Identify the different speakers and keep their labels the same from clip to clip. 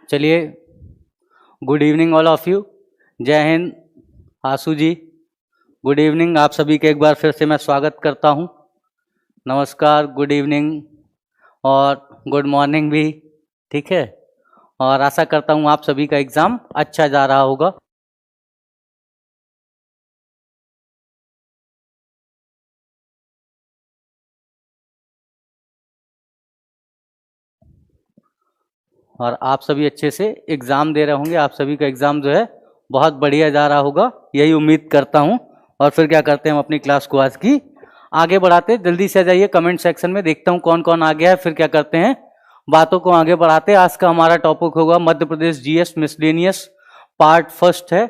Speaker 1: चलिए, good evening all of you. जय हिंद। आशु जी, good evening. आप सभी का एक बार फिर से मैं स्वागत करता हूं। नमस्कार, गुड इवनिंग और गुड मॉर्निंग भी, ठीक है। और आशा करता हूं आप सभी का एग्ज़ाम अच्छा जा रहा होगा। और आप सभी अच्छे से एग्ज़ाम दे रहे होंगे। आप सभी का एग्ज़ाम जो है बहुत बढ़िया जा रहा होगा, यही उम्मीद करता हूं। और फिर क्या करते हैं, हम अपनी क्लास को आज की आगे बढ़ाते हैं। जल्दी से आ जाइए कमेंट सेक्शन में, देखता हूं कौन कौन आ गया है। फिर क्या करते हैं, बातों को आगे बढ़ाते हैं। आज का हमारा टॉपिक होगा Madhya Pradesh GS miscellaneous part first है।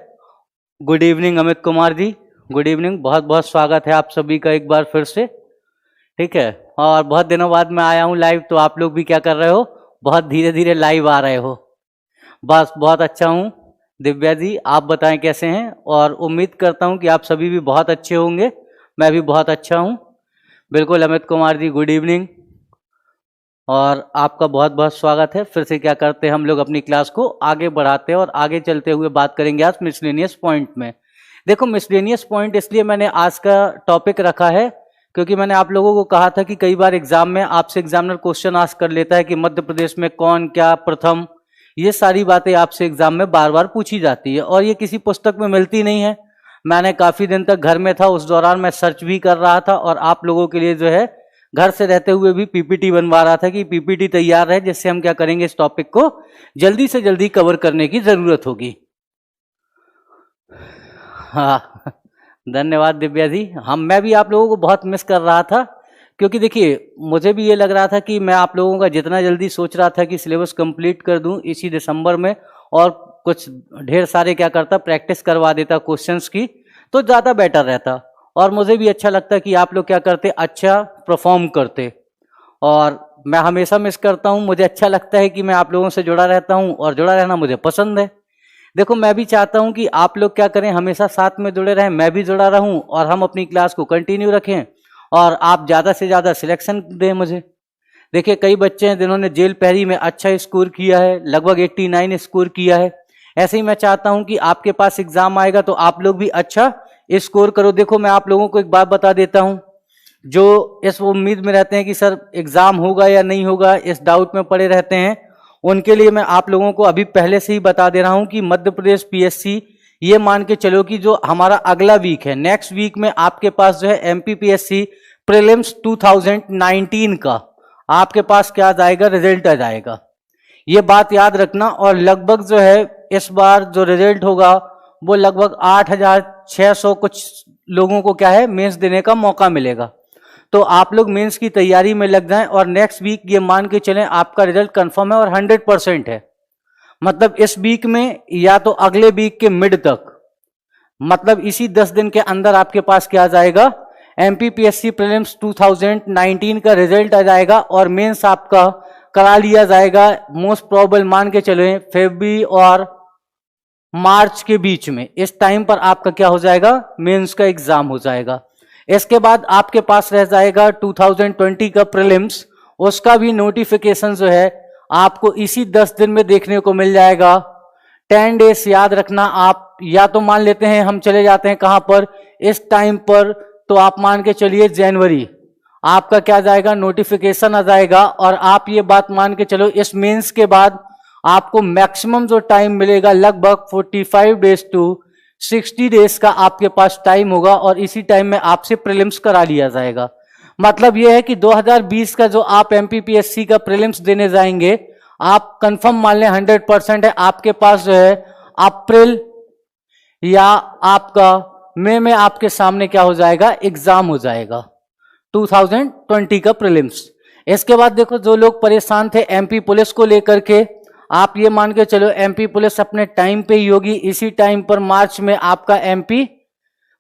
Speaker 1: Good evening Amit Kumar ji, good evening. बहुत बहुत स्वागत है आप सभी का एक बार फिर से, ठीक है। और बहुत दिनों बाद मैं आया हूँ लाइव, तो आप लोग भी क्या कर रहे हो, बहुत धीरे धीरे लाइव आ रहे हो। बस बहुत अच्छा हूँ। दिव्या जी, आप बताएं कैसे हैं। और उम्मीद करता हूँ कि आप सभी भी बहुत अच्छे होंगे। मैं भी बहुत अच्छा हूँ, बिल्कुल। अमित कुमार जी, गुड इवनिंग और आपका बहुत बहुत स्वागत है। फिर से क्या करते हैं, हम लोग अपनी क्लास को आगे बढ़ाते हैं और आगे चलते हुए बात करेंगे आज मिसलेनियस पॉइंट में। देखो, मिसलेनियस पॉइंट इसलिए मैंने आज का टॉपिक रखा है क्योंकि मैंने आप लोगों को कहा था कि कई बार एग्जाम में आपसे एग्जामिनर क्वेश्चन आस्क कर लेता है कि मध्य प्रदेश में कौन, क्या, प्रथम, ये सारी बातें आपसे एग्जाम में बार बार पूछी जाती है और ये किसी पुस्तक में मिलती नहीं है। मैंने काफ़ी दिन तक घर में था, उस दौरान मैं सर्च भी कर रहा था और आप लोगों के लिए जो है घर से रहते हुए भी पीपीटी बनवा रहा था कि पीपीटी तैयार है, जिससे हम क्या करेंगे, इस टॉपिक को जल्दी से जल्दी कवर करने की ज़रूरत होगी। हाँ, धन्यवाद दिव्या जी। मैं भी आप लोगों को बहुत मिस कर रहा था क्योंकि देखिए, मुझे भी ये लग रहा था कि मैं आप लोगों का जितना जल्दी सोच रहा था कि सिलेबस कंप्लीट कर दूं इसी दिसंबर में और कुछ ढेर सारे क्या करता, प्रैक्टिस करवा देता क्वेश्चंस की, तो ज़्यादा बेटर रहता। और मुझे भी अच्छा लगता कि आप लोग क्या करते, अच्छा परफॉर्म करते। और मैं हमेशा मिस करता हूँ। मुझे अच्छा लगता है कि मैं आप लोगों से जुड़ा रहता हूँ और जुड़ा रहना मुझे पसंद है। देखो, मैं भी चाहता हूं कि आप लोग क्या करें, हमेशा साथ में जुड़े रहें, मैं भी जुड़ा रहूं और हम अपनी क्लास को कंटिन्यू रखें और आप ज़्यादा से ज़्यादा सिलेक्शन दें मुझे। देखिए, कई बच्चे हैं जिन्होंने जेल पहरी में अच्छा स्कोर किया है, लगभग 89 स्कोर किया है। ऐसे ही मैं चाहता हूं कि आपके पास एग्जाम आएगा तो आप लोग भी अच्छा स्कोर करो। देखो, मैं आप लोगों को एक बात बता देता हूं, जो इस उम्मीद में रहते हैं कि सर एग्जाम होगा या नहीं होगा, इस डाउट में पड़े रहते हैं, उनके लिए मैं आप लोगों को अभी पहले से ही बता दे रहा हूं कि मध्य प्रदेश पीएससी, ये मान के चलो कि जो हमारा अगला वीक है, नेक्स्ट वीक में आपके पास जो है एमपीपीएससी प्रीलिम्स 2019 का आपके पास क्या आ जाएगा, रिजल्ट आ जाएगा। ये बात याद रखना। और लगभग जो है इस बार जो रिजल्ट होगा वो लगभग 8600 कुछ लोगों को क्या है, मेंस देने का मौका मिलेगा। तो आप लोग मेंस की तैयारी में लग जाएं और नेक्स्ट वीक ये मान के चलें आपका रिजल्ट कंफर्म है और 100% है। मतलब इस वीक में या तो अगले वीक के मिड तक, मतलब इसी 10 दिन के अंदर आपके पास क्या आ जाएगा, एमपीपीएससी प्रीलिम्स 2019 का रिजल्ट आ जाएगा और मेंस आपका करा लिया जाएगा। मोस्ट प्रोबेबल मान के चले फरवरी और मार्च के बीच में, इस टाइम पर आपका क्या हो जाएगा, मेंस का एग्जाम हो जाएगा। इसके बाद आपके पास रह जाएगा 2020 का प्रीलिम्स, उसका भी नोटिफिकेशन जो है आपको इसी 10 दिन में देखने को मिल जाएगा। 10 डेज याद रखना आप, या तो मान लेते हैं हम चले जाते हैं कहां पर, इस टाइम पर, तो आप मान के चलिए जनवरी, आपका क्या जाएगा, नोटिफिकेशन आ जाएगा। और आप ये बात मान के चलो, इस मेंस के बाद आपको मैक्सिमम जो टाइम मिलेगा लगभग 45 डेज टू 60 डेज का आपके पास टाइम होगा और इसी टाइम में आपसे प्रीलिम्स करा लिया जाएगा। मतलब यह है कि 2020 का जो आप एमपीपीएससी का प्रीलिम्स देने जाएंगे, आप कंफर्म मान लें 100% है आपके पास जो है अप्रैल या आपका मई में आपके सामने क्या हो जाएगा, एग्जाम हो जाएगा 2020 का प्रीलिम्स। इसके बाद देखो, जो लोग परेशान थे एमपी पुलिस को लेकर के, आप ये मान के चलो एमपी पुलिस अपने टाइम पे ही होगी। इसी टाइम पर मार्च में आपका एमपी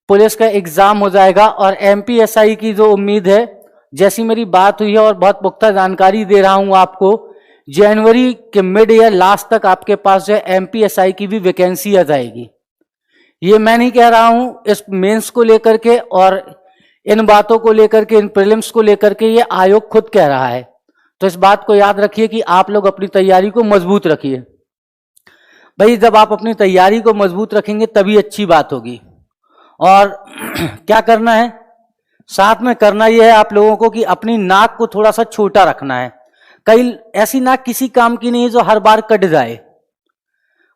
Speaker 1: पुलिस का एग्जाम हो जाएगा। और एमपीएसआई की जो उम्मीद है, जैसी मेरी बात हुई है और बहुत पुख्ता जानकारी दे रहा हूं आपको, जनवरी के मिड या लास्ट तक आपके पास जो है एमपीएसआई की भी वैकेंसी आ जाएगी। ये मैं नहीं कह रहा हूं, इस मेंस को लेकर के और इन बातों को लेकर के, इन प्रीलिम्स को लेकर के ये आयोग खुद कह रहा है। तो इस बात को याद रखिए कि आप लोग अपनी तैयारी को मजबूत रखिए। भाई जब आप अपनी तैयारी को मजबूत रखेंगे तभी अच्छी बात होगी। और क्या करना है साथ में, करना यह है आप लोगों को कि अपनी नाक को थोड़ा सा छोटा रखना है। कई ऐसी नाक किसी काम की नहीं है जो हर बार कट जाए।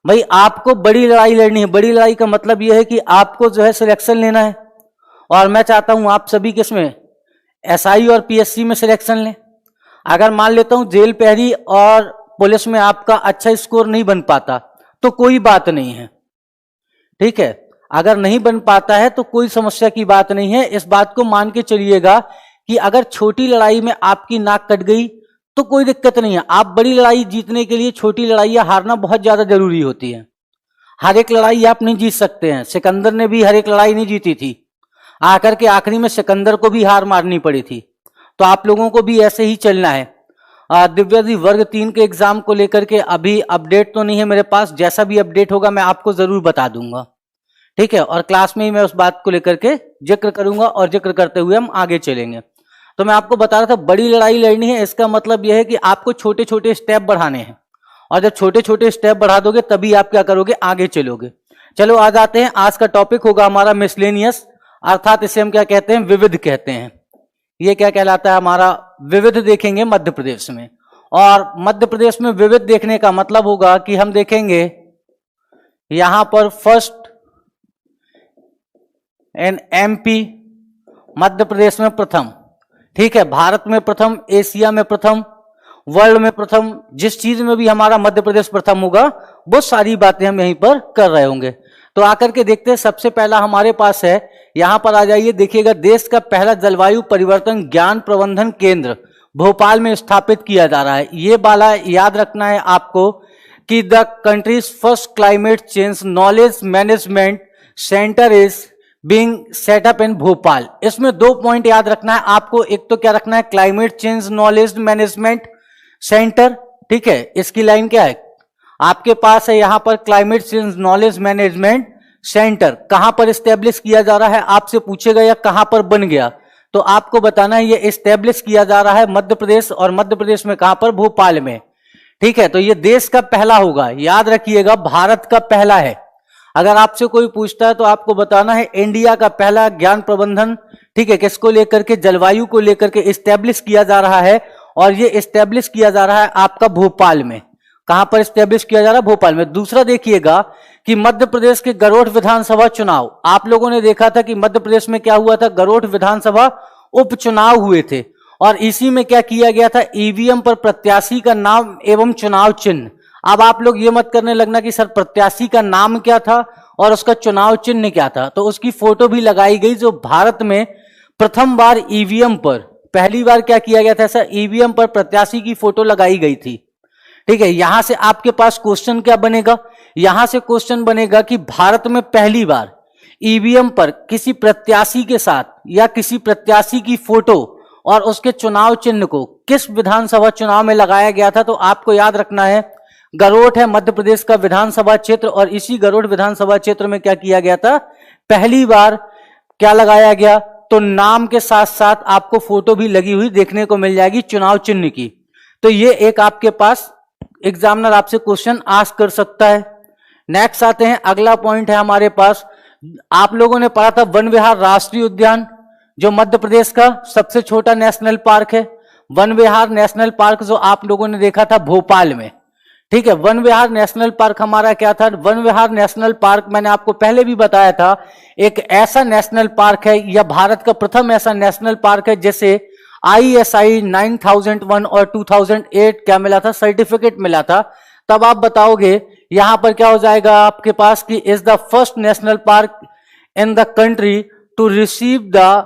Speaker 1: भाई आपको बड़ी लड़ाई लड़नी है। बड़ी लड़ाई का मतलब यह है कि आपको जो है सिलेक्शन लेना है, और मैं चाहता हूं आप सभी किसमें, एसआई और पीएससी में सिलेक्शन लें। अगर मान लेता हूं जेल प्रहरी और पुलिस में आपका अच्छा स्कोर नहीं बन पाता तो कोई बात नहीं है, ठीक है। अगर नहीं बन पाता है तो कोई समस्या की बात नहीं है। इस बात को मान के चलिएगा कि अगर छोटी लड़ाई में आपकी नाक कट गई तो कोई दिक्कत नहीं है। आप बड़ी लड़ाई जीतने के लिए छोटी लड़ाइयां हारना बहुत ज्यादा जरूरी होती है। हर एक लड़ाई आप नहीं जीत सकते हैं। सिकंदर ने भी हर एक लड़ाई नहीं जीती थी, आकर के आखिरी में सिकंदर को भी हार मारनी पड़ी थी। तो आप लोगों को भी ऐसे ही चलना है। दिव्या जी वर्ग 3 के एग्जाम को लेकर के अभी अपडेट तो नहीं है मेरे पास, जैसा भी अपडेट होगा मैं आपको जरूर बता दूंगा, ठीक है। और क्लास में ही मैं उस बात को लेकर के जिक्र करूंगा, और जिक्र करते हुए हम आगे चलेंगे। तो मैं आपको बता रहा था बड़ी लड़ाई लड़नी है, इसका मतलब यह है कि आपको छोटे छोटे स्टेप बढ़ाने हैं, और जब छोटे छोटे स्टेप बढ़ा दोगे तभी आप क्या करोगे, आगे चलोगे। चलो आ जाते हैं। आज का टॉपिक होगा हमारा मिसलेनियस, अर्थात इसे हम क्या कहते हैं, विविध कहते हैं। ये क्या कहलाता है हमारा, विविध देखेंगे मध्य प्रदेश में। और मध्य प्रदेश में विविध देखने का मतलब होगा कि हम देखेंगे यहां पर first in MP, Madhya Pradesh में प्रथम, ठीक है। भारत में प्रथम, एशिया में प्रथम, वर्ल्ड में प्रथम। जिस चीज में भी हमारा मध्य प्रदेश प्रथम होगा वो सारी बातें हम यहीं पर कर रहे होंगे। तो आकर के देखते हैं। सबसे पहला हमारे पास है, यहां पर आ जाइए, देखिएगा देश का पहला जलवायु परिवर्तन ज्ञान प्रबंधन केंद्र भोपाल में स्थापित किया जा रहा है। ये वाला याद रखना है आपको कि the countries first climate change knowledge management centre is being set up in Bhopal. इसमें 2 पॉइंट याद रखना है आपको। एक तो क्या रखना है, climate change knowledge management centre, ठीक है। इसकी लाइन क्या है आपके पास है, यहां पर climate change knowledge management centre कहां पर स्टैब्लिश किया जा रहा है, आपसे पूछेगा या कहां पर बन गया, तो आपको बताना है ये स्टैब्लिश किया जा रहा है मध्य प्रदेश, और मध्य प्रदेश में कहां पर, भोपाल में, ठीक है। तो ये देश का पहला होगा, याद रखिएगा, भारत का पहला है। अगर आपसे कोई पूछता है तो आपको बताना है इंडिया का पहला ज्ञान प्रबंधन, ठीक है, किसको लेकर के, जलवायु को लेकर के स्टैब्लिश किया जा रहा है। और ये स्टैब्लिश किया जा रहा है आपका भोपाल में। कहां पर स्टैब्लिश किया जा रहा है, भोपाल में। दूसरा देखिएगा कि मध्य प्रदेश के गरोठ विधानसभा चुनाव, आप लोगों ने देखा था कि मध्य प्रदेश में क्या हुआ था, गरोठ विधानसभा उपचुनाव हुए थे, और इसी में क्या किया गया था, ईवीएम पर प्रत्याशी का नाम एवं चुनाव चिन्ह। अब आप लोग ये मत करने लगना कि सर प्रत्याशी का नाम क्या था और उसका चुनाव चिन्ह क्या था, तो उसकी फोटो भी लगाई गई। जो भारत में प्रथम बार ईवीएम पर, पहली बार क्या किया गया था, सर ईवीएम पर प्रत्याशी की फोटो लगाई गई थी, ठीक है। यहां से आपके पास क्वेश्चन क्या बनेगा, यहां से क्वेश्चन बनेगा कि भारत में पहली बार ईवीएम पर किसी प्रत्याशी के साथ या किसी प्रत्याशी की फोटो और उसके चुनाव चिन्ह को किस विधानसभा चुनाव में लगाया गया था। तो आपको याद रखना है गरोठ है मध्य प्रदेश का विधानसभा क्षेत्र, और इसी गरोठ विधानसभा क्षेत्र में क्या किया गया था, पहली बार क्या लगाया गया, तो नाम के साथ साथ आपको फोटो भी लगी हुई देखने को मिल जाएगी चुनाव चिन्ह की। तो ये एक आपके पास एग्जामिनर आपसे क्वेश्चन आस्क कर सकता है। नेक्स्ट आते हैं, अगला पॉइंट है हमारे पास, आप लोगों ने पढ़ा था वन विहार राष्ट्रीय उद्यान, जो मध्य प्रदेश का सबसे छोटा नेशनल पार्क है। वन विहार नेशनल पार्क जो आप लोगों ने देखा था भोपाल में, ठीक है। वन विहार नेशनल पार्क हमारा क्या था, वन विहार नेशनल पार्क मैंने आपको पहले भी बताया था, एक ऐसा नेशनल पार्क है या भारत का प्रथम ऐसा नेशनल पार्क है जिसे ISI 9001 और 2008 क्या मिला था, सर्टिफिकेट मिला था। तब आप बताओगे यहां पर क्या हो जाएगा आपके पास कि is the first national park in the country to receive the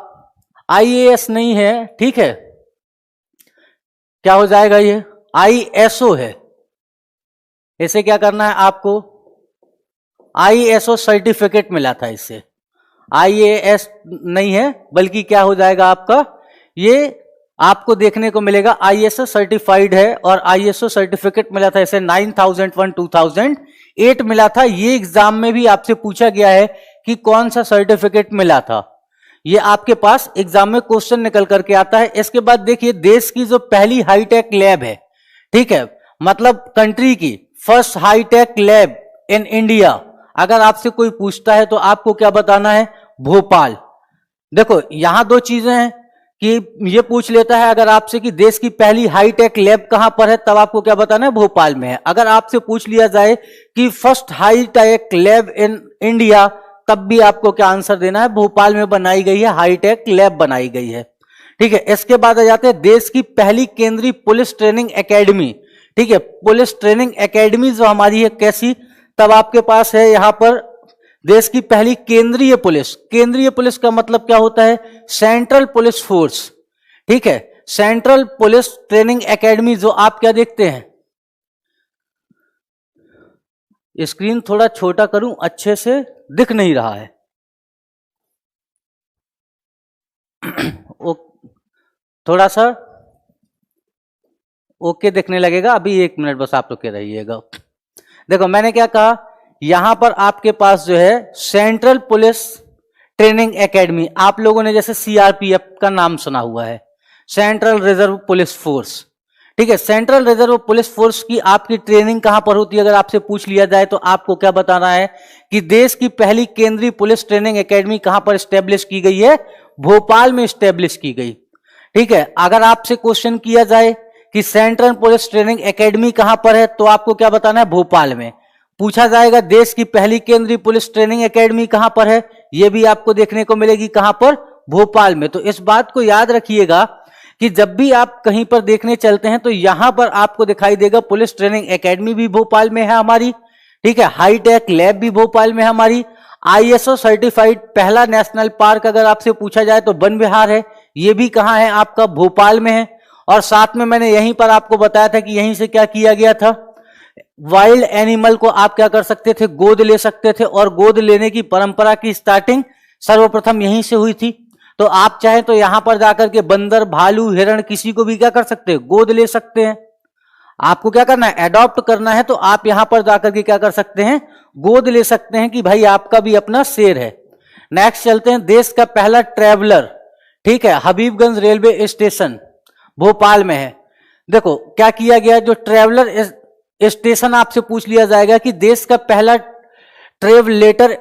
Speaker 1: IAS नहीं है, ठीक है, क्या हो जाएगा, ये ISO है। इसे क्या करना है आपको, ISO सर्टिफिकेट मिला था, इससे IAS नहीं है बल्कि क्या हो जाएगा आपका, ये आपको देखने को मिलेगा ISO सर्टिफाइड है, और ISO सर्टिफिकेट मिला था इसे 9001 2008 मिला था। ये एग्जाम में भी आपसे पूछा गया है कि कौन सा सर्टिफिकेट मिला था, ये आपके पास एग्जाम में क्वेश्चन निकल करके आता है। इसके बाद देखिए देश की जो पहली हाईटेक लैब है, ठीक है, मतलब कंट्री की first hi-tech lab in India. अगर आपसे कोई पूछता है तो आपको क्या बताना है? भोपाल। देखो यहां दो चीजें हैं कि ये पूछ लेता है अगर आपसे कि देश की पहली हाईटेक लैब कहां पर है, तब आपको क्या बताना है? भोपाल में है। अगर आपसे पूछ लिया जाए कि first hi-tech lab in India, तब भी आपको क्या आंसर देना है? भोपाल में बनाई गई है, हाईटेक लैब बनाई गई है। ठीक है, इसके बाद आ जाते हैं देश की पहली केंद्रीय पुलिस ट्रेनिंग एकेडमी। ठीक है, पुलिस ट्रेनिंग एकेडमी जो हमारी है कैसी, तब आपके पास है यहां पर देश की पहली केंद्रीय पुलिस। केंद्रीय पुलिस का मतलब क्या होता है? Central police force. ठीक है, सेंट्रल पुलिस ट्रेनिंग एकेडमी जो आप क्या देखते हैं, स्क्रीन थोड़ा छोटा करूं, अच्छे से दिख नहीं रहा है। थोड़ा सा ओके दिखने लगेगा, अभी 1 मिनट बस आप रुके रहिएगा। देखो मैंने क्या कहा, यहां पर आपके पास जो है सेंट्रल पुलिस ट्रेनिंग एकेडमी, आप लोगों ने जैसे सीआरपीएफ का नाम सुना हुआ है, सेंट्रल रिजर्व पुलिस फोर्स। ठीक है, सेंट्रल रिजर्व पुलिस फोर्स की आपकी ट्रेनिंग कहां पर होती है अगर आपसे पूछ लिया जाए तो आपको क्या बताना है कि देश की पहली केंद्रीय पुलिस ट्रेनिंग एकेडमी कहां पर स्टैब्लिश की गई है? भोपाल में स्टैब्लिश की गई। ठीक है, अगर आपसे क्वेश्चन किया जाए कि सेंट्रल पुलिस ट्रेनिंग एकेडमी कहां पर है, तो आपको क्या बताना है? भोपाल में। पूछा जाएगा देश की पहली केंद्रीय पुलिस ट्रेनिंग एकेडमी कहां पर है, यह भी आपको देखने को मिलेगी कहां पर? भोपाल में। तो इस बात को याद रखिएगा कि जब भी आप कहीं पर देखने चलते हैं तो यहां पर आपको दिखाई देगा पुलिस ट्रेनिंग एकेडमी भी भोपाल में है हमारी। ठीक है, हाईटेक लैब भी भोपाल में है हमारी। आईएसओ सर्टिफाइड पहला नेशनल पार्क अगर आपसे पूछा जाए तो वन विहार है, ये भी कहां है? आपका भोपाल में है। और साथ में मैंने यहीं पर आपको बताया था कि यहीं से क्या किया गया था, वाइल्ड एनिमल को आप क्या कर सकते थे? गोद ले सकते थे, और गोद लेने की परंपरा की स्टार्टिंग सर्वप्रथम यहीं से हुई थी। तो आप चाहे तो यहां पर जाकर के बंदर, भालू, हिरण किसी को भी क्या कर सकते हैं? गोद ले सकते हैं। आपको क्या करना है? एडॉप्ट करना है, तो आप यहां पर जाकर के क्या कर सकते हैं? गोद ले सकते हैं कि भाई आपका भी अपना शेर है। नेक्स्ट चलते हैं, देश का पहला ट्रेवलर। ठीक है, हबीबगंज रेलवे स्टेशन भोपाल में है। देखो क्या किया गया, जो ट्रेवलर स्टेशन आपसे पूछ लिया जाएगा कि देश का पहला ट्रेवलेटर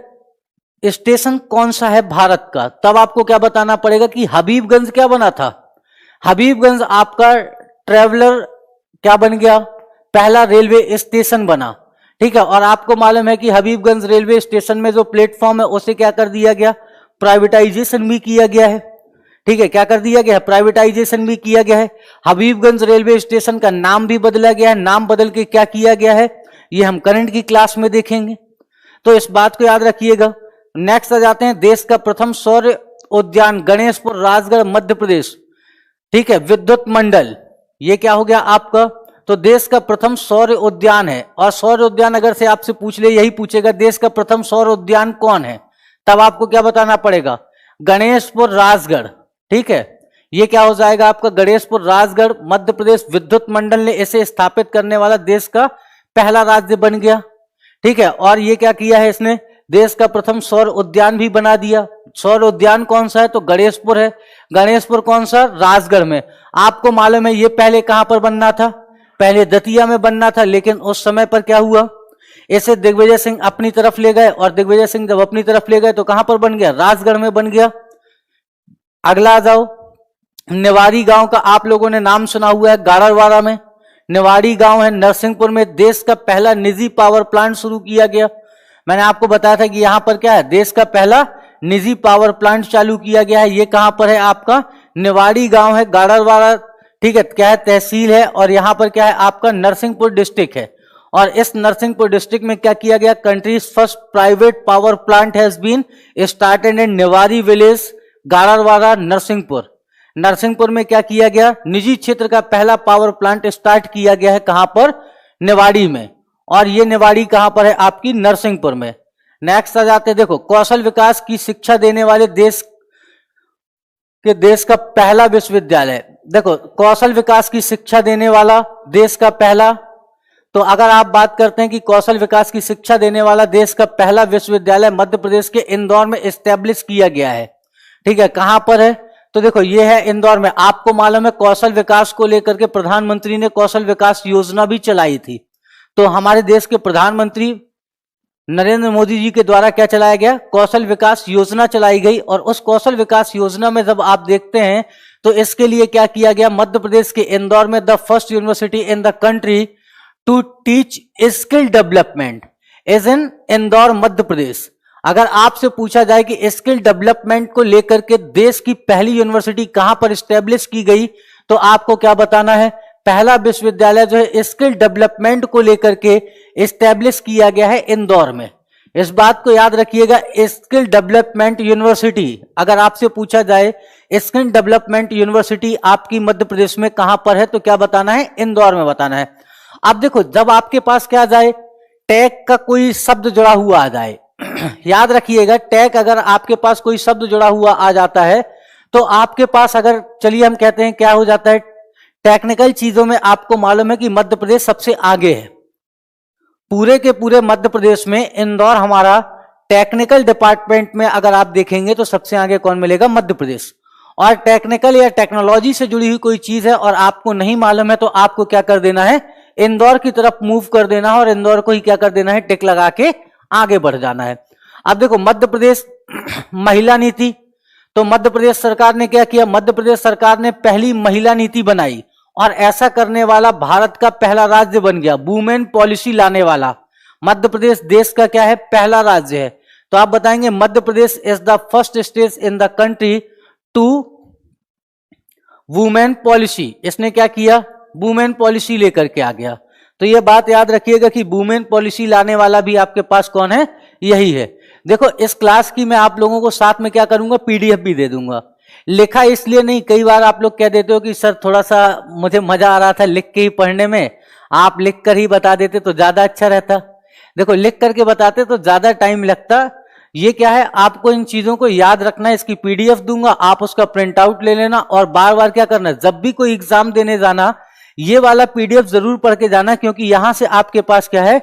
Speaker 1: स्टेशन कौन सा है भारत का, तब आपको क्या बताना पड़ेगा कि हबीबगंज क्या बना था? हबीबगंज आपका ट्रेवलर क्या बन गया? पहला रेलवे स्टेशन बना। ठीक है, और आपको मालूम है कि हबीबगंज रेलवे स्टेशन में जो प्लेटफॉर्म है उसे क्या कर दिया गया? प्राइवेटाइजेशन भी किया गया है। ठीक है, क्या कर दिया गया है? प्राइवेटाइजेशन भी किया गया है। हबीबगंज रेलवे स्टेशन का नाम भी बदला गया है। नाम बदल के क्या किया गया है, ये हम करंट की क्लास में देखेंगे, तो इस बात को याद रखिएगा। नेक्स्ट आ जाते हैं, देश का प्रथम सौर उद्यान गणेशपुर, राजगढ़, मध्य प्रदेश। ठीक है, विद्युत मंडल, ये क्या हो गया आपका? तो देश का प्रथम सौर उद्यान है। और सौर उद्यान अगर से आपसे पूछ ले, यही पूछेगा देश का प्रथम सौर उद्यान कौन है, तब आपको क्या बताना पड़ेगा? गणेशपुर, राजगढ़। ठीक है, ये क्या हो जाएगा आपका? गणेशपुर, राजगढ़, मध्य प्रदेश। विद्युत मंडल ने इसे स्थापित करने वाला देश का पहला राज्य बन गया। ठीक है, और ये क्या किया है इसने? देश का प्रथम सौर उद्यान भी बना दिया। सौर उद्यान कौन सा है? तो गणेशपुर है। गणेशपुर कौन सा? राजगढ़ में। आपको मालूम है ये पहले कहां पर बनना था? पहले दतिया में बनना था, लेकिन उस समय पर क्या हुआ, इसे दिग्विजय सिंह अपनी तरफ ले गए, और दिग्विजय सिंह जब अपनी तरफ ले गए तो कहां पर बन गया? राजगढ़ में बन गया। अगला आ जाओ, निवाड़ी गांव का आप लोगों ने नाम सुना हुआ है, गाड़रवाड़ा में निवाड़ी गांव है, नरसिंहपुर में। देश का पहला निजी पावर प्लांट शुरू किया गया। मैंने आपको बताया था कि यहां पर क्या है, देश का पहला निजी पावर प्लांट चालू किया गया है। ये कहां पर है आपका? निवाड़ी गांव है, गाड़रवाड़ा। ठीक है, क्या है? तहसील है, और यहां पर क्या है आपका? नरसिंहपुर डिस्ट्रिक्ट है। और इस नरसिंहपुर डिस्ट्रिक्ट में क्या किया गया? Country's first private power plant has been started in Niwari village, Gadarwara, Narsinghpur. Narsinghpur में क्या किया गया? निजी क्षेत्र का पहला पावर प्लांट स्टार्ट किया गया है। कहां पर? निवाड़ी में। और ये निवाड़ी कहां पर है आपकी? नरसिंहपुर में। नेक्स्ट आ जाते हैं, देखो कौशल विकास की शिक्षा देने वाले देश का पहला विश्वविद्यालय। देखो कौशल विकास की शिक्षा देने वाला देश का पहला, तो अगर आप बात करते हैं कि कौशल विकास की शिक्षा देने वाला देश का पहला विश्वविद्यालय मध्य प्रदेश के इंदौर में एस्टेब्लिश किया गया है। ठीक है, कहां पर है? तो देखो ये है इंदौर में। आपको मालूम है कौशल विकास को लेकर के प्रधानमंत्री ने कौशल विकास योजना भी चलाई थी। तो हमारे देश के प्रधानमंत्री नरेंद्र मोदी जी के द्वारा क्या चलाया गया, कौशल विकास योजना चलाई गई। और उस कौशल विकास योजना में जब आप देखते हैं तो इसके लिए क्या किया गया, मध्य प्रदेश के इंदौर में the first university in the country to teach skill development is in Indore Madhya Pradesh. अगर आपसे पूछा जाए कि स्किल डेवलपमेंट को लेकर के देश की पहली यूनिवर्सिटी कहां पर स्टैब्लिश की गई, तो आपको क्या बताना है, पहला विश्वविद्यालय जो है स्किल डेवलपमेंट को लेकर के स्टैब्लिश किया गया है इंदौर में। इस बात को याद रखिएगा, स्किल डेवलपमेंट यूनिवर्सिटी, अगर आपसे पूछा जाए स्किल डेवलपमेंट यूनिवर्सिटी आपकी मध्य प्रदेश में कहां पर है, तो क्या बताना है, इंदौर में बताना है। अब देखो, जब आपके पास क्या आ जाए, टेक का कोई शब्द जुड़ा हुआ आ जाए, याद रखिएगा, टेक अगर आपके पास कोई शब्द जुड़ा हुआ आ जाता है तो आपके पास, अगर चलिए हम कहते हैं क्या हो जाता है, टेक्निकल चीजों में आपको मालूम है कि मध्य प्रदेश सबसे आगे है। पूरे के पूरे मध्य प्रदेश में इंदौर हमारा टेक्निकल डिपार्टमेंट में अगर आप देखेंगे तो सबसे आगे कौन मिलेगा, मध्य प्रदेश। और टेक्निकल या टेक्नोलॉजी से जुड़ी हुई कोई चीज है और आपको नहीं मालूम है, तो आपको क्या कर देना है, इंदौर की तरफ मूव कर देना है और इंदौर को ही क्या कर देना है, टिक लगा के आगे बढ़ जाना है। अब देखो, मध्य प्रदेश महिला नीति, तो मध्य प्रदेश सरकार ने क्या किया, मध्य प्रदेश सरकार ने पहली महिला नीति बनाई और ऐसा करने वाला भारत का पहला राज्य बन गया। वुमेन पॉलिसी लाने वाला मध्य प्रदेश देश का क्या है, पहला राज्य है। तो आप बताएंगे Madhya Pradesh is the first state in the country to women policy. इसने क्या किया, वुमेन पॉलिसी लेकर के आ गया। तो ये बात याद रखिएगा कि वुमेन पॉलिसी लाने वाला भी आपके पास कौन है, यही है। देखो, इस क्लास की मैं आप लोगों को साथ में क्या करूंगा, पीडीएफ भी दे दूंगा। लिखा इसलिए नहीं, कई बार आप लोग कह देते हो कि सर थोड़ा सा मुझे मजा आ रहा था लिख के ही पढ़ने में, आप लिख कर ही बता देते तो ज्यादा अच्छा रहता। देखो, लिख करके बताते तो ज्यादा टाइम लगता। ये क्या है, आपको इन चीजों को याद रखना है। इसकी पीडीएफ दूंगा, आप उसका प्रिंट आउट ले लेना और बार बार क्या करना, जब भी कोई एग्जाम देने जाना ये वाला पीडीएफ जरूर पढ़ के जाना, क्योंकि यहां से आपके पास क्या है,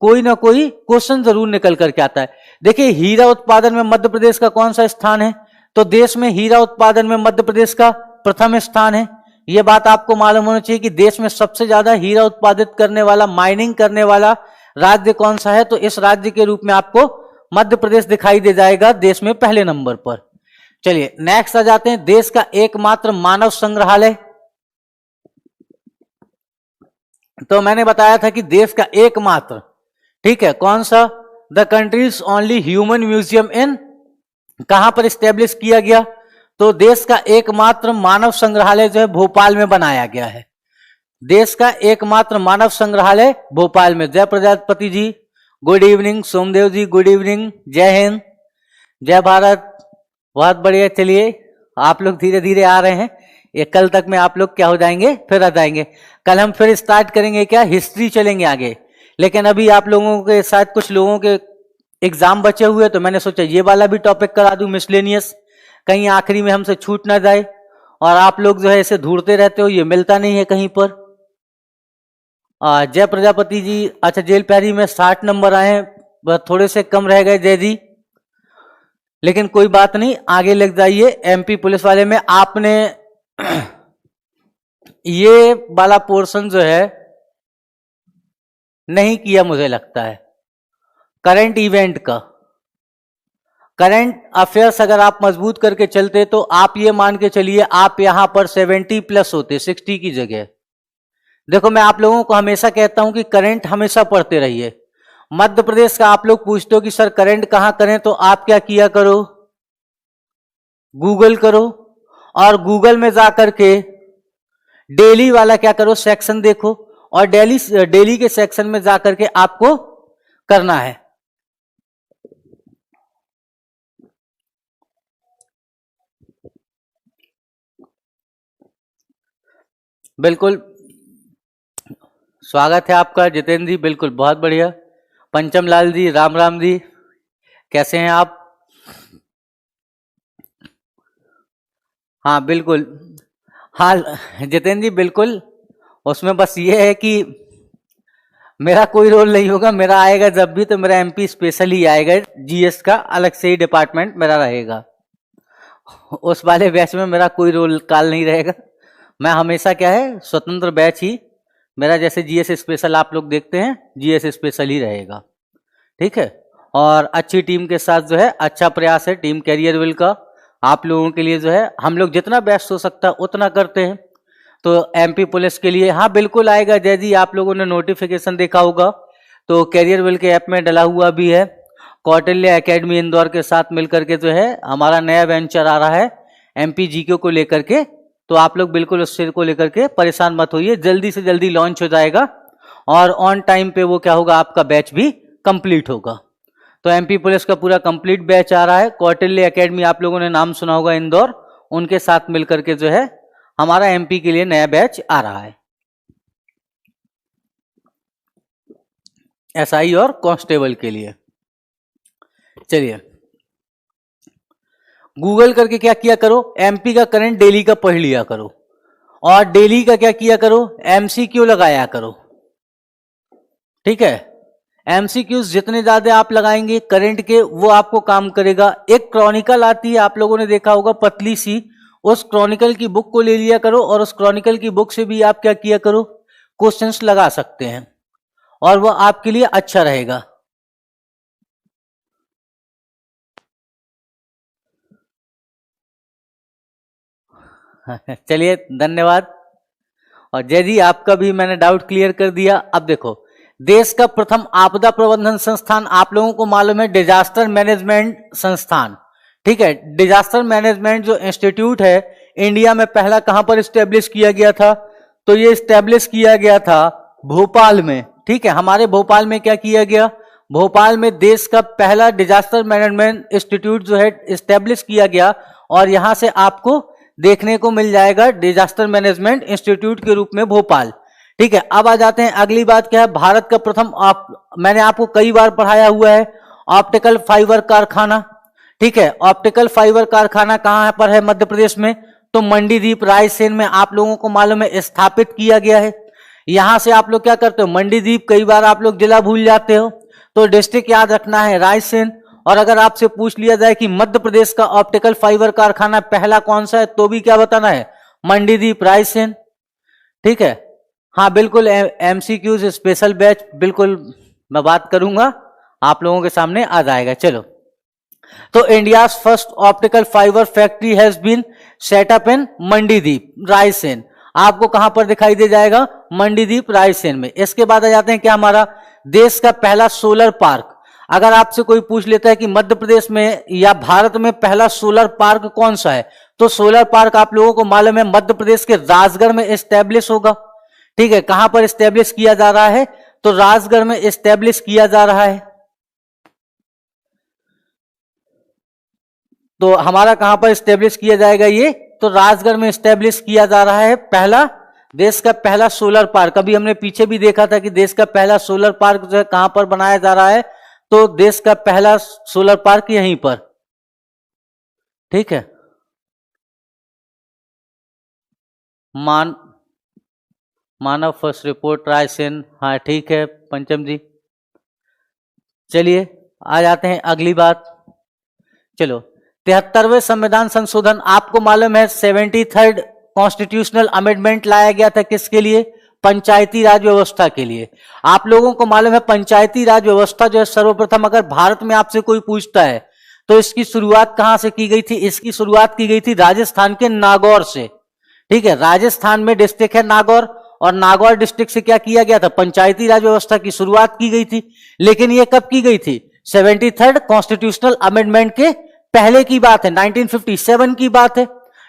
Speaker 1: कोई ना कोई क्वेश्चन जरूर निकल करके आता है। देखिए, हीरा उत्पादन में मध्य प्रदेश का कौन सा स्थान है, तो देश में हीरा उत्पादन में मध्य प्रदेश का प्रथम स्थान है। यह बात आपको मालूम होना चाहिए कि देश में सबसे ज्यादा हीरा उत्पादित करने वाला, माइनिंग करने वाला राज्य कौन सा है, तो इस राज्य के रूप में आपको मध्य प्रदेश दिखाई दे जाएगा देश में पहले नंबर पर। चलिए नेक्स्ट आ जाते हैं, देश का एकमात्र मानव संग्रहालय। तो मैंने बताया था कि देश का एकमात्र, ठीक है, कौन सा, the countries only human museum in, कहां पर स्टैब्लिश किया गया, तो देश का एकमात्र मानव संग्रहालय जो है भोपाल में बनाया गया है। देश का एकमात्र मानव संग्रहालय भोपाल में। जय प्रजापति जी गुड इवनिंग, सोमदेव जी गुड इवनिंग, जय हिंद, जय भारत, बहुत बढ़िया। चलिए आप लोग धीरे धीरे आ रहे हैं, ये कल तक में आप लोग क्या हो जाएंगे, फिर आ जाएंगे। कल हम फिर स्टार्ट करेंगे क्या, हिस्ट्री चलेंगे आगे। लेकिन अभी आप लोगों के साथ कुछ लोगों के एग्जाम बचे हुए, तो मैंने सोचा ये वाला भी टॉपिक करा दूं, मिसलेनियस, कहीं आखिरी में हमसे छूट ना जाए। और आप लोग जो है इसे ढूंढते रहते हो, ये मिलता नहीं है कहीं पर। जय प्रजापति जी, अच्छा जेल पैरी में 60 नंबर आए हैं, थोड़े से कम रह गए जय जी, लेकिन कोई बात नहीं, आगे लग जाइए। एमपी पुलिस वाले में आपने ये वाला पोर्शन जो है नहीं किया मुझे लगता है, करंट इवेंट का। करंट अफेयर्स अगर आप मजबूत करके चलते तो आप ये मान के चलिए आप यहां पर 70 प्लस होते, 60 की जगह। देखो, मैं आप लोगों को हमेशा कहता हूं कि करंट हमेशा पढ़ते रहिए। मध्य प्रदेश का आप लोग पूछते हो कि सर करंट कहां करें, तो आप क्या किया करो, गूगल करो, और गूगल में जाकर के डेली वाला क्या करो, सेक्शन देखो, और डेली के सेक्शन में जाकर के आपको करना है। बिल्कुल, स्वागत है आपका जितेंद्र जी, बिल्कुल बहुत बढ़िया। पंचम लाल जी, राम राम जी, कैसे हैं आप? हाँ बिल्कुल, हाँ जितेंद्र जी बिल्कुल। उसमें बस ये है कि मेरा कोई रोल नहीं होगा, मेरा आएगा जब भी तो मेरा एमपी स्पेशल ही आएगा, जीएस का अलग से ही डिपार्टमेंट मेरा रहेगा। उस वाले बैच में मेरा कोई रोल काल नहीं रहेगा। मैं हमेशा क्या है, स्वतंत्र बैच ही मेरा, जैसे जीएस स्पेशल आप लोग देखते हैं, जीएस स्पेशल ही रहेगा, ठीक है। और अच्छी टीम के साथ जो है अच्छा प्रयास है टीम कैरियर विल का आप लोगों के लिए। जो है हम लोग जितना बेस्ट हो सकता है उतना करते हैं। तो एमपी पुलिस के लिए हाँ बिल्कुल आएगा जय जी, आप लोगों ने नोटिफिकेशन देखा होगा तो कैरियर विल के ऐप में डला हुआ भी है। कौटिल्य एकेडमी इंदौर के साथ मिलकर के जो है हमारा नया वेंचर आ रहा है एमपी जीके को लेकर के। तो आप लोग बिल्कुल उस को लेकर के परेशान मत होइए, जल्दी से जल्दी लॉन्च हो जाएगा और ऑन टाइम पे वो क्या होगा, आपका बैच भी कंप्लीट होगा। तो एमपी पुलिस का पूरा कंप्लीट बैच आ रहा है। कौटिल्य एकेडमी आप लोगों ने नाम सुना होगा इंदौर, उनके साथ मिलकर के जो है हमारा एमपी के लिए नया बैच आ रहा है एसआई और कांस्टेबल के लिए। चलिए गूगल करके क्या किया करो, एमपी का करंट डेली का पढ़ लिया करो और डेली का क्या किया करो, एमसीक्यू लगाया करो। ठीक है, एमसीक्यूज जितने ज्यादा आप लगाएंगे करंट के वो आपको काम करेगा। एक क्रॉनिकल आती है आप लोगों ने देखा होगा पतली सी, उस क्रॉनिकल की बुक को ले लिया करो और उस क्रॉनिकल की बुक से भी आप क्या किया करो, क्वेश्चंस लगा सकते हैं और वो आपके लिए अच्छा रहेगा। चलिए धन्यवाद। और जय जी आपका भी मैंने डाउट क्लियर कर दिया। अब देखो देश का प्रथम आपदा प्रबंधन संस्थान आप लोगों को मालूम है डिजास्टर मैनेजमेंट संस्थान। ठीक है, डिजास्टर मैनेजमेंट जो इंस्टीट्यूट है इंडिया में पहला कहां पर स्टैब्लिश किया गया था, तो ये स्टैब्लिश किया गया था भोपाल में। ठीक है, हमारे भोपाल में क्या किया गया, भोपाल में देश का पहला डिजास्टर मैनेजमेंट इंस्टीट्यूट जो है स्टैब्लिश किया गया और यहां से आपको देखने को मिल जाएगा डिजास्टर मैनेजमेंट इंस्टीट्यूट के रूप में भोपाल। ठीक है, अब आ जाते हैं अगली बात क्या है, भारत का प्रथम मैंने आपको कई बार पढ़ाया हुआ है ऑप्टिकल फाइबर कारखाना। ठीक है, ऑप्टिकल फाइबर कारखाना कहां पर है, मध्य प्रदेश में, तो मंडीदीप रायसेन में आप लोगों को मालूम है स्थापित किया गया है। यहां से आप लोग क्या करते हो, मंडीदीप कई बार आप लोग जिला भूल जाते हो तो डिस्ट्रिक्ट याद रखना है रायसेन। और अगर आपसे पूछ लिया जाए कि मध्य प्रदेश का ऑप्टिकल फाइबर कारखाना पहला कौन सा है, तो भी क्या बताना है, मंडीदीप रायसेन। ठीक है, हाँ बिल्कुल एमसीक्यूज स्पेशल बैच बिल्कुल मैं बात करूंगा आप लोगों के सामने आ जाएगा। चलो, तो India first optical fibre factory has been set up in Mandideep Raisen. आपको कहां पर दिखाई दे जाएगा, मंडीदीप रायसेन में। इसके बाद आ जाते हैं क्या, हमारा देश का पहला सोलर पार्क। अगर आपसे कोई पूछ लेता है कि मध्य प्रदेश में या भारत में पहला सोलर पार्क कौन सा है, तो सोलर पार्क आप लोगों को मालूम है मध्य प्रदेश के राजगढ़ में एस्टेब्लिश होगा। ठीक है, कहां पर एस्टेब्लिश किया जा रहा है, तो राजगढ़ में एस्टेब्लिश किया जा रहा है। तो हमारा कहां पर एस्टेब्लिश किया जाएगा ये, तो राजगढ़ में एस्टेब्लिश किया जा रहा है पहला, देश का पहला सोलर पार्क। अभी हमने पीछे भी देखा था कि देश का पहला सोलर पार्क जो है कहां पर बनाया जा रहा है, तो देश का पहला सोलर पार्क यहीं पर। ठीक है, मानव फर्स्ट रिपोर्ट रायसेन, हाँ ठीक है पंचम जी। चलिए आ जाते हैं अगली बात। चलो, 73वें संविधान संशोधन आपको मालूम है 73rd कॉन्स्टिट्यूशनल अमेंडमेंट लाया गया था किसके लिए, पंचायती राज व्यवस्था के लिए। आप लोगों को मालूम है पंचायती राज व्यवस्था जो है सर्वप्रथम अगर भारत में आपसे कोई पूछता है तो इसकी शुरुआत कहां से की गई थी, इसकी शुरुआत की गई थी राजस्थान के नागौर से। ठीक है, राजस्थान में डिस्ट्रिक्ट है नागौर और नागौर डिस्ट्रिक्ट से क्या किया गया था, पंचायती राज व्यवस्था की शुरुआत की गई थी। लेकिन ये कब की गई थी, 73rd कॉन्स्टिट्यूशनल अमेंडमेंट के पहले की बात है, 1957 की बात है।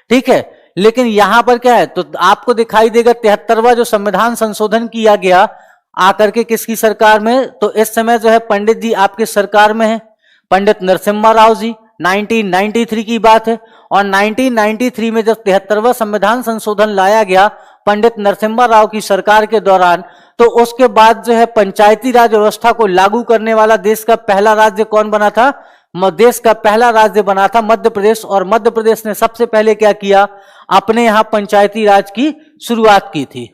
Speaker 1: ठीक है, लेकिन यहां पर क्या है, तो आपको दिखाई देगा 73वां जो संविधान संशोधन किया गया आकर के किसकी सरकार में, तो इस समय जो है पंडित जी आपके सरकार में है, पंडित नरसिम्हा राव जी, 1993 की बात है। और 1993 में जब 73वां संविधान संशोधन लाया गया पंडित नरसिम्हा राव की सरकार के दौरान, तो उसके बाद जो है पंचायती राज व्यवस्था को लागू करने वाला देश का पहला राज्य कौन बना था, देश का पहला राज्य बना था मध्य प्रदेश। और मध्य प्रदेश ने सबसे पहले क्या किया, अपने यहां पंचायती राज की शुरुआत की थी।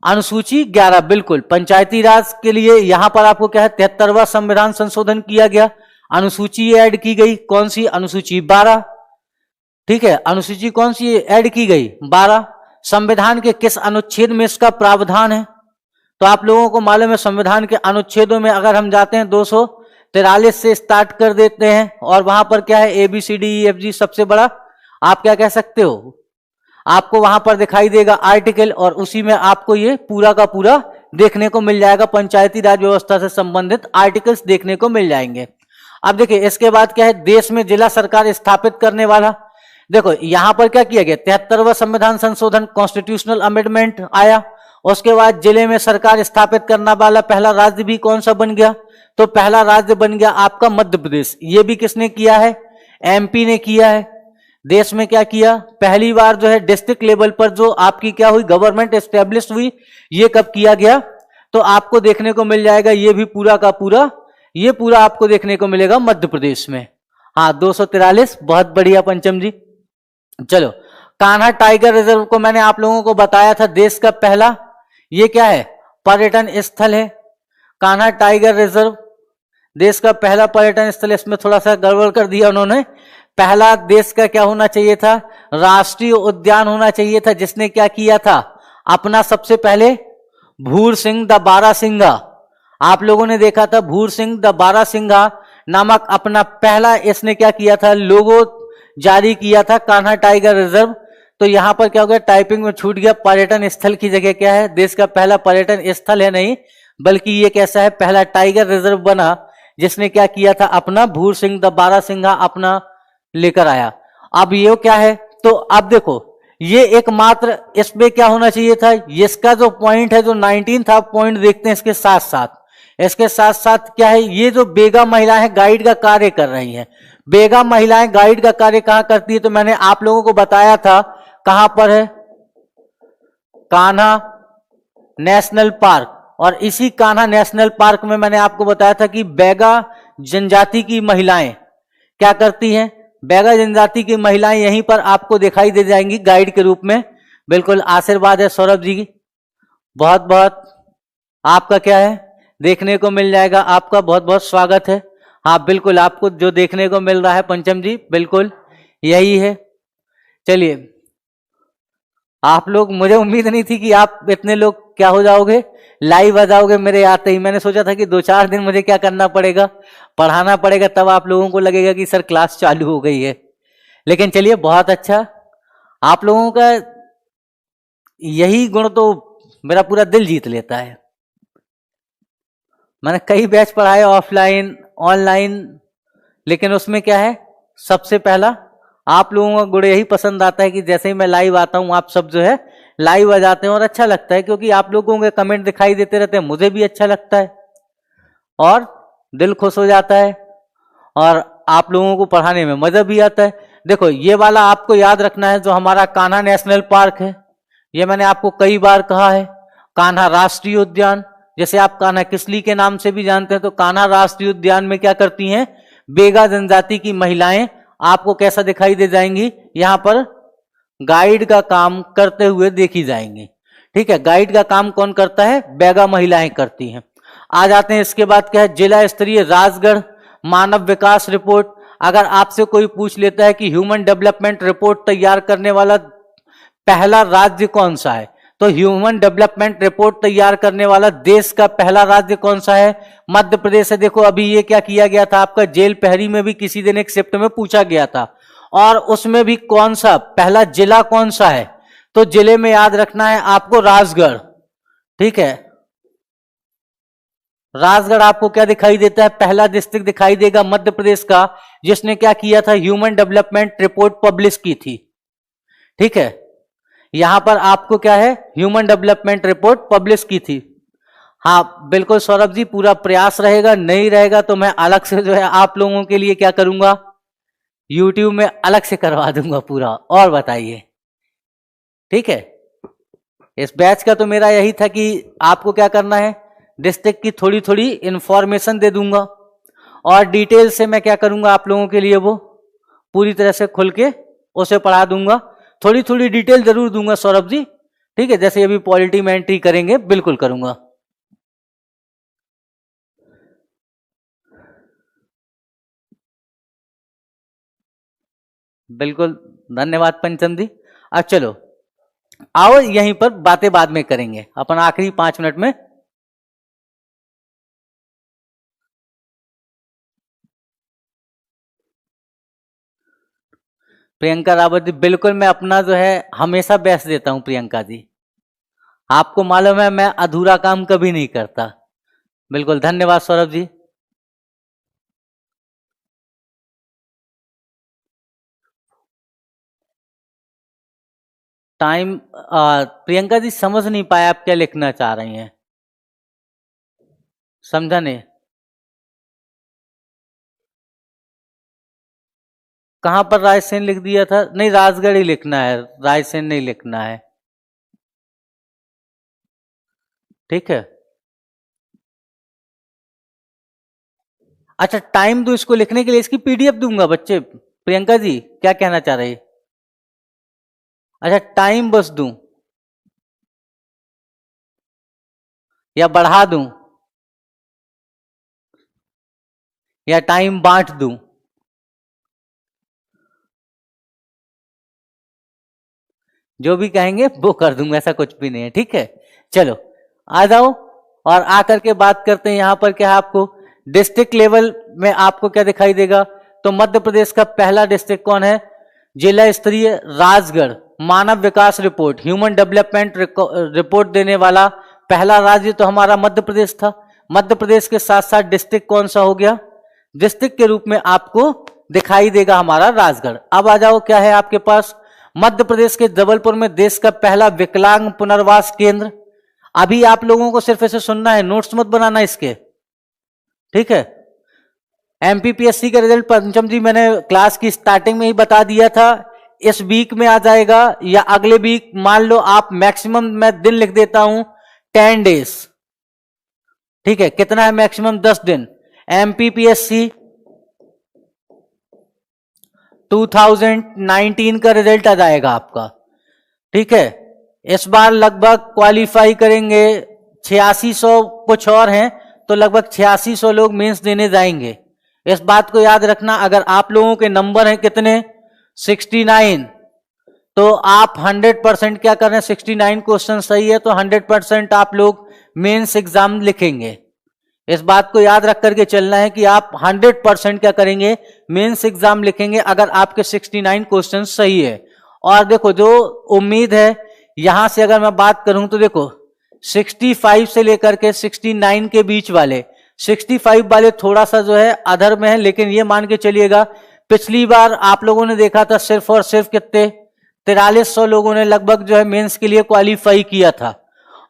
Speaker 1: अनुसूची 11 बिल्कुल पंचायती राज के लिए यहां पर आपको क्या है 73वां संविधान संशोधन किया गया, अनुसूची ऐड की गई, कौन सी, अनुसूची 12। ठीक है, अनुसूची कौन सी ऐड की गई, 12। संविधान के किस अनुच्छेद में इसका प्रावधान है, तो आप लोगों को मालूम है संविधान के अनुच्छेदों में अगर हम जाते हैं 243 से स्टार्ट कर देते हैं, और वहां पर क्या है ABCDEFG सबसे बड़ा आप क्या कह सकते हो, आपको वहां पर दिखाई देगा आर्टिकल, और उसी में आपको ये पूरा का पूरा देखने को मिल जाएगा, पंचायती राज व्यवस्था से संबंधित आर्टिकल्स देखने को मिल जाएंगे। अब देखिए इसके बाद क्या है, देश में जिला सरकार स्थापित करने वाला, देखो यहां पर क्या किया गया, 73वां संविधान संशोधन कॉन्स्टिट्यूशनल अमेंडमेंट आया। उसके बाद जिले में सरकार स्थापित करने वाला पहला राज्य भी कौन सा बन गया, तो पहला राज्य बन गया आपका मध्य प्रदेश। ये भी किसने किया है, MP ने किया है। देश में क्या किया, पहली बार जो है डिस्ट्रिक्ट लेवल पर जो आपकी क्या हुई, गवर्नमेंट एस्टेब्लिश हुई, ये कब किया गया, तो आपको देखने को मिल जाएगा ये भी पूरा का पूरा, ये पूरा आपको देखने को मिलेगा मध्य प्रदेश में। हाँ 243, बहुत बढ़िया पंचम जी। चलो कान्हा टाइगर रिजर्व को मैंने आप लोगों को बताया था देश का पहला, ये क्या है, पर्यटन स्थल है। कान्हा टाइगर रिजर्व देश का पहला पर्यटन स्थल, इसमें थोड़ा सा गड़बड़ कर दिया उन्होंने, पहला देश का क्या होना चाहिए था, राष्ट्रीय उद्यान होना चाहिए था। जिसने क्या किया था, अपना सबसे पहले भूर सिंह द बारासिंगा, आप लोगों ने देखा था भूर सिंह द बारासिंगा नामक अपना पहला इसने क्या किया था, लोगो जारी किया था कान्हा टाइगर रिजर्व। तो यहां पर क्या हो गया, टाइपिंग में छूट गया, पर्यटन स्थल की जगह क्या है, देश का पहला पर्यटन स्थल है नहीं, बल्कि ये कैसा है, पहला टाइगर रिजर्व बना, जिसने क्या किया था, अपना भूर सिंह द बारासिंगा अपना लेकर आया। अब ये क्या है, तो अब देखो ये एकमात्र, इसमें क्या होना चाहिए था, इसका जो पॉइंट है, जो 19 था पॉइंट देखते हैं इसके साथ साथ क्या है, ये जो बेगा महिलाएं गाइड का कार्य कर रही हैं, बेगा महिलाएं गाइड का कार्य कहां करती है, तो मैंने आप लोगों को बताया था कहां पर है, कान्हा नेशनल पार्क। और इसी कान्हा नेशनल पार्क में मैंने आपको बताया था कि बेगा जनजाति की महिलाएं क्या करती हैं, बेगा जनजाति की महिलाएं यहीं पर आपको दिखाई दे जाएंगी गाइड के रूप में। बिल्कुल आशीर्वाद है सौरभ जी की, बहुत बहुत आपका क्या है देखने को मिल जाएगा, आपका बहुत बहुत स्वागत है। हाँ बिल्कुल, आपको जो देखने को मिल रहा है पंचम जी बिल्कुल यही है। चलिए आप लोग, मुझे उम्मीद नहीं थी कि आप इतने लोग क्या हो जाओगे, लाइव आ जाओगे मेरे आते ही। मैंने सोचा था कि 2-4 दिन मुझे क्या करना पड़ेगा, पढ़ाना पड़ेगा, तब आप लोगों को लगेगा कि सर क्लास चालू हो गई है। लेकिन चलिए बहुत अच्छा, आप लोगों का यही गुण तो मेरा पूरा दिल जीत लेता है। मैंने कई बैच पढ़ाए ऑफलाइन ऑनलाइन, लेकिन उसमें क्या है, सबसे पहला आप लोगों का गुण यही पसंद आता है कि जैसे ही मैं लाइव आता हूं आप सब जो है लाइव आ जाते हैं, और अच्छा लगता है क्योंकि आप लोगों के कमेंट दिखाई देते रहते हैं, मुझे भी अच्छा लगता है और दिल खुश हो जाता है, और आप लोगों को पढ़ाने में मजा भी आता है। देखो ये वाला आपको याद रखना है, जो हमारा कान्हा नेशनल पार्क है, ये मैंने आपको कई बार कहा है। कान्हा राष्ट्रीय उद्यान, जैसे आप कान्हा किसली के नाम से भी जानते हैं, तो कान्हा राष्ट्रीय उद्यान में क्या करती हैं, बेगा जनजाति की महिलाएं आपको कैसा दिखाई दे जाएंगी, यहां पर गाइड का काम करते हुए देखी जाएंगी। ठीक है, गाइड का काम कौन करता है, बेगा महिलाएं करती हैं। आ जाते हैं इसके बाद क्या है, जिला स्तरीय राजगढ़ मानव विकास रिपोर्ट। अगर आपसे कोई पूछ लेता है कि ह्यूमन डेवलपमेंट रिपोर्ट तैयार करने वाला पहला राज्य कौन सा है, तो ह्यूमन डेवलपमेंट रिपोर्ट तैयार करने वाला देश का पहला राज्य कौन सा है, मध्य प्रदेश है। देखो अभी ये क्या किया गया था, आपका जेल पहरी में भी किसी दिन एक शिफ्ट में पूछा गया था, और उसमें भी कौन सा पहला जिला कौन सा है, तो जिले में याद रखना है आपको राजगढ़। ठीक है, राजगढ़ आपको क्या दिखाई देता है, पहला डिस्ट्रिक्ट दिखाई देगा मध्य प्रदेश का, जिसने क्या किया था, ह्यूमन डेवलपमेंट रिपोर्ट पब्लिश की थी। ठीक है, यहां पर आपको क्या है, ह्यूमन डेवलपमेंट रिपोर्ट पब्लिश की थी। हाँ बिल्कुल सौरभ जी, पूरा प्रयास रहेगा, नहीं रहेगा तो मैं अलग से जो है आप लोगों के लिए क्या करूंगा, YouTube में अलग से करवा दूंगा पूरा। और बताइए, ठीक है, इस बैच का तो मेरा यही था कि आपको क्या करना है, डिस्ट्रिक्ट की थोड़ी थोड़ी इंफॉर्मेशन दे दूंगा, और डिटेल से मैं क्या करूंगा आप लोगों के लिए, वो पूरी तरह से खुल के उसे पढ़ा दूंगा। थोड़ी थोड़ी डिटेल जरूर दूंगा सौरभ जी, ठीक है, जैसे अभी पॉलिटी में एंट्री करेंगे बिल्कुल करूंगा। बिल्कुल धन्यवाद पंचम जी। अब चलो आओ यहीं पर बातें बाद में करेंगे, अपन आखिरी 5 मिनट में प्रियंका रावत जी, बिल्कुल मैं अपना जो है हमेशा बेस्ट देता हूं प्रियंका जी। आपको मालूम है मैं अधूरा काम कभी नहीं करता। बिल्कुल, धन्यवाद सौरभ जी। टाइम, प्रियंका जी समझ नहीं पाया आप क्या लिखना चाह रही हैं, समझा नहीं। कहां पर रायसेन लिख दिया था? नहीं, राजगढ़ ही लिखना है, रायसेन नहीं लिखना है। ठीक है, अच्छा टाइम दो इसको लिखने के लिए, इसकी पीडीएफ दूंगा बच्चे। प्रियंका जी क्या कहना चाह रही है? अच्छा टाइम बस दूं या बढ़ा दूं या टाइम बांट दूं? जो भी कहेंगे वो कर दूंगा, ऐसा कुछ भी नहीं है। ठीक है, चलो आ जाओ और आकर के बात करते हैं। यहां पर क्या है, आपको डिस्ट्रिक्ट लेवल में आपको क्या दिखाई देगा? तो मध्य प्रदेश का पहला डिस्ट्रिक्ट कौन है? जिला स्तरीय राजगढ़। मानव विकास रिपोर्ट, ह्यूमन डेवलपमेंट रिपोर्ट देने वाला पहला राज्य तो हमारा मध्य प्रदेश था। मध्य प्रदेश के साथ साथ डिस्ट्रिक्ट कौन सा हो गया? डिस्ट्रिक्ट के रूप में आपको दिखाई देगा हमारा राजगढ़। अब आ जाओ, क्या है आपके पास? मध्य प्रदेश के जबलपुर में देश का पहला विकलांग पुनर्वास केंद्र। अभी आप लोगों को सिर्फ ऐसे सुनना है, नोट्स मत बनाना इसके, ठीक है। एमपीपीएससी का रिजल्ट पंचम जी मैंने क्लास की स्टार्टिंग में ही बता दिया था, इस वीक में आ जाएगा या अगले वीक। मान लो आप, मैक्सिमम मैं दिन लिख देता हूं 10 डेज, ठीक है। कितना है मैक्सिमम? 10 दिन। एमपीपीएससी 2019 का रिजल्ट आ जाएगा आपका, ठीक है। इस बार लगभग क्वालिफाई करेंगे 8600, कुछ और हैं तो लगभग 8600 लोग मेंस देने जाएंगे। इस बात को याद रखना। अगर आप लोगों के नंबर हैं कितने? 69, तो आप 100% क्या कर रहे हैं? 69 क्वेश्चन सही है तो 100% आप लोग मेंस एग्जाम लिखेंगे। इस बात को याद रख करके चलना है कि आप 100% क्या करेंगे? मेंस एग्जाम लिखेंगे अगर आपके 69 क्वेश्चन सही है। और देखो, जो उम्मीद है यहां से अगर मैं बात करूं तो देखो 65 से लेकर के 69 के बीच वाले, 65 वाले थोड़ा सा जो है अधर में है, लेकिन ये मान के चलिएगा पिछली बार आप लोगों ने देखा था सिर्फ और सिर्फ कितने? 4300 लोगों ने लगभग जो है मेंस के लिए क्वालिफाई किया था।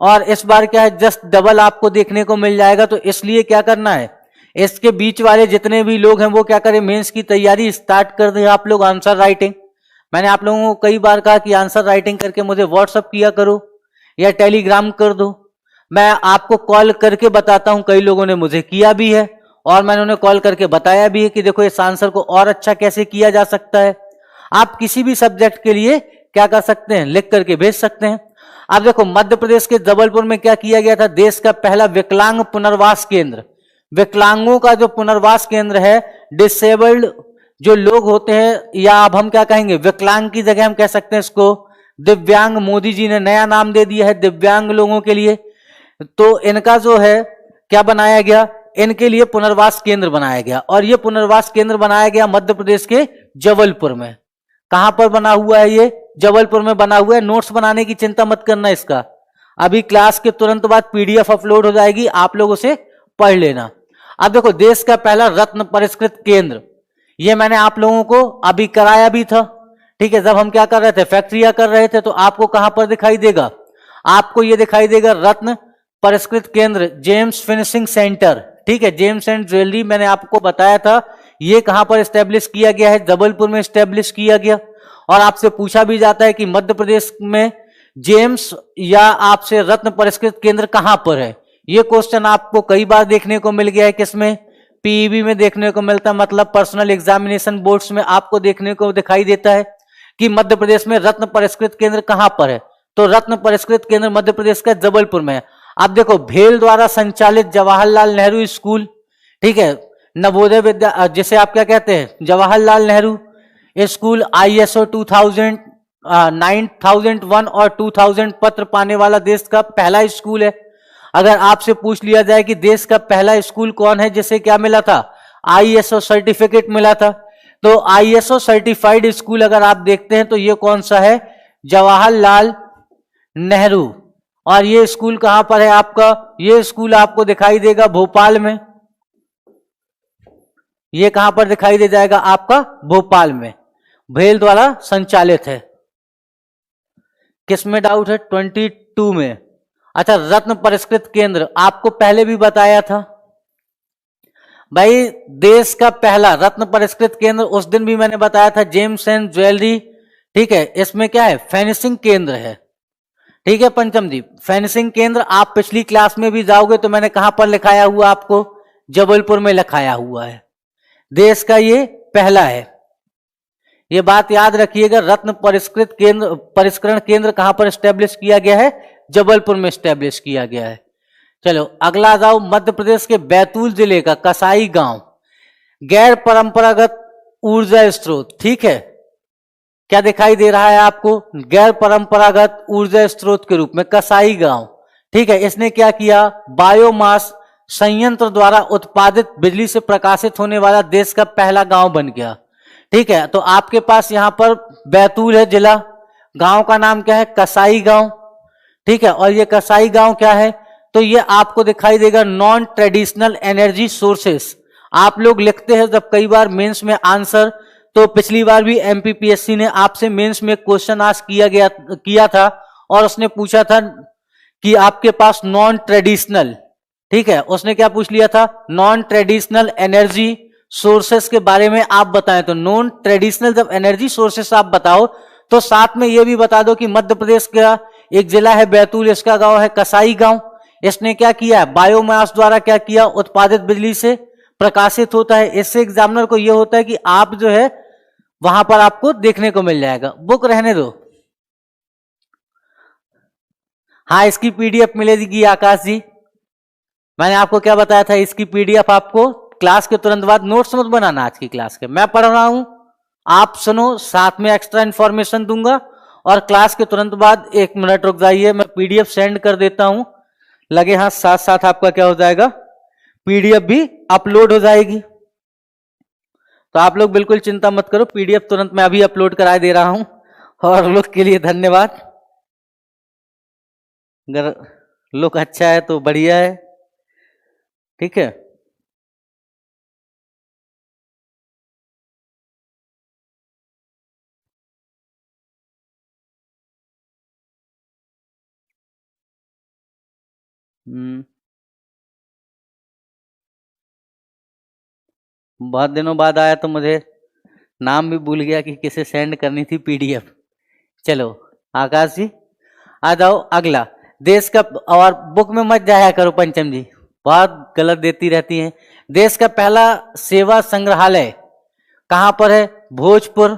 Speaker 1: और इस बार क्या है, जस्ट डबल आपको देखने को मिल जाएगा। तो इसलिए क्या करना है, इसके बीच वाले जितने भी लोग हैं वो क्या करें? मेंस की तैयारी स्टार्ट कर दें आप लोग। आंसर राइटिंग, मैंने आप लोगों को कई बार कहा कि आंसर राइटिंग करके मुझे व्हाट्सअप किया करो या टेलीग्राम कर दो। मैं आपको कॉल करके बताता हूं, कई लोगों ने मुझे किया भी है और मैंने उन्हें कॉल करके बताया भी है कि देखो इस आंसर को और अच्छा कैसे किया जा सकता है। आप किसी भी सब्जेक्ट के लिए क्या कर सकते हैं? लिख करके भेज सकते हैं। अब देखो, मध्य प्रदेश के जबलपुर में क्या किया गया था? देश का पहला विकलांग पुनर्वास केंद्र। विकलांगों का जो पुनर्वास केंद्र है, डिसेबल्ड जो लोग होते हैं, या अब हम क्या कहेंगे, विकलांग की जगह हम कह सकते हैं इसको दिव्यांग। मोदी जी ने नया नाम दे दिया है दिव्यांग लोगों के लिए। तो इनका जो है क्या बनाया गया? इनके लिए पुनर्वास केंद्र बनाया गया। और यह पुनर्वास केंद्र बनाया गया मध्य प्रदेश के जबलपुर में। कहां पर बना हुआ है? ये जबलपुर में बना हुआ है। नोट्स बनाने की चिंता मत करना इसका, अभी क्लास के तुरंत बाद पीडीएफ अपलोड हो जाएगी, आप लोग उसे पढ़ लेना। अब देखो, देश का पहला रत्न पुरस्कृत केंद्र, ये मैंने आप लोगों को अभी कराया भी था, ठीक है। जब हम क्या कर रहे थे? फैक्ट्रियां कर रहे थे। तो आपको कहां पर दिखाई देगा? आपको ये दिखाई देगा रत्न पुरस्कृत केंद्र, जेम्स फिनिशिंग सेंटर, ठीक है। जेम्स एंड ज्वेलरी मैंने आपको बताया था, ये कहां पर स्टैब्लिश किया गया है? जबलपुर में स्टैब्लिश किया गया। और आपसे पूछा भी जाता है कि मध्य प्रदेश में जेम्स या आपसे रत्न पुरस्कृत केंद्र कहां पर है? ये क्वेश्चन आपको कई बार देखने को मिल गया है। किसमें? पीईबी में देखने को मिलता है, मतलब पर्सनल एग्जामिनेशन बोर्ड्स में आपको देखने को दिखाई देता है कि मध्य प्रदेश में रत्न पुरस्कृत केंद्र कहां पर है। तो रत्न पुरस्कृत केंद्र मध्य प्रदेश का जबलपुर में है। आप देखो, भेल द्वारा संचालित जवाहरलाल नेहरू स्कूल, ठीक है, नवोदय विद्या, जिसे आप क्या कहते हैं, जवाहरलाल नेहरू स्कूल, ISO 2000, 9001 और 2000 पत्र पाने वाला देश का पहला स्कूल है। अगर आपसे पूछ लिया जाए कि देश का पहला स्कूल कौन है जिसे क्या मिला था? ISO सर्टिफिकेट मिला था, तो आईएसओ सर्टिफाइड स्कूल अगर आप देखते हैं तो ये कौन सा है, जवाहरलाल नेहरू। और ये स्कूल कहां पर है आपका, ये स्कूल आपको दिखाई देगा भोपाल में। ये कहां पर दिखाई दे जाएगा आपका, भोपाल में, भेल द्वारा संचालित है। किसमें डाउट है, 22 में। अच्छा, रत्न पुरस्कृत केंद्र आपको पहले भी बताया था भाई, देश का पहला रत्न पुरस्कृत केंद्र उस दिन भी मैंने बताया था, जेम्स एंड ज्वेलरी। ठीक है, इसमें क्या है, फिनिशिंग केंद्र है। ठीक है पंचम जी, फिनिशिंग केंद्र आप पिछली क्लास में भी जाओगे तो मैंने कहां पर लिखाया हुआ आपको, जबलपुर में लिखाया हुआ है। देश का ये पहला है, ये बात याद रखिएगा। रत्न पुरस्कृत केंद्र, परिष्करण केंद्र कहां पर स्टैब्लिश किया गया है, जबलपुर में स्टैब्लिश किया गया है। चलो अगला जाओ, मध्य प्रदेश के बैतूल जिले का कसाई गांव, गैर परंपरागत ऊर्जा स्रोत। ठीक है, क्या दिखाई दे रहा है आपको, गैर परंपरागत ऊर्जा स्रोत के रूप में कसाई गांव। ठीक है, इसने क्या किया, बायोमास संयंत्र द्वारा उत्पादित बिजली से प्रकाशित होने वाला देश का पहला गांव बन गया। ठीक है, तो आपके पास यहां पर बैतूल है जिला, गांव का नाम क्या है, कसाई गांव। ठीक है, और ये कसाई गांव क्या है, तो ये आपको दिखाई देगा नॉन ट्रेडिशनल एनर्जी सोर्सेस। आप लोग लिखते हैं जब कई बार मेंस में आंसर, तो पिछली बार भी एमपीपीएससी ने आपसे मेंस में क्वेश्चन आस्क किया था और उसने पूछा था कि आपके पास नॉन ट्रेडिशनल, ठीक है, उसने क्या पूछ लिया था, नॉन ट्रेडिशनल एनर्जी सोर्सेस के बारे में आप बताएं। तो नॉन ट्रेडिशनल जब एनर्जी सोर्सेस आप बताओ तो साथ में ये भी बता दो कि मध्य प्रदेश का एक जिला है बैतूल, इसका गांव है कसाई गांव। इसने क्या किया, बायोमास द्वारा क्या किया, उत्पादित बिजली से प्रकाशित होता है। इससे एग्जामिनर को यह होता है कि आप जो है वहां पर आपको देखने को मिल जाएगा। बुक रहने दो, हाँ इसकी पीडीएफ मिलेगी आकाश जी। मैंने आपको क्या बताया था, इसकी पीडीएफ आपको क्लास के तुरंत बाद, नोट्स मत बनाना आज की क्लास के, मैं पढ़ रहा हूं आप सुनो, साथ में एक्स्ट्रा इंफॉर्मेशन दूंगा और क्लास के तुरंत बाद 1 मिनट रुक जाइए, मैं पीडीएफ सेंड कर देता हूं। लगे हाथ साथ साथ आपका क्या हो जाएगा, पीडीएफ भी अपलोड हो जाएगी। तो आप लोग बिल्कुल चिंता मत करो, पीडीएफ तुरंत मैं अभी अपलोड करा दे रहा हूं। और लोग के लिए धन्यवाद, अगर लुक अच्छा है तो बढ़िया है। ठीक है, बहुत दिनों बाद आया तो मुझे नाम भी भूल गया कि किसे सेंड करनी थी पीडीएफ। चलो आकाश जी आ जाओ, अगला देश का, और बुक में मत जाया करो पंचम जी, बहुत गलत देती रहती हैं। देश का पहला सेवा संग्रहालय कहां पर है, भोजपुर,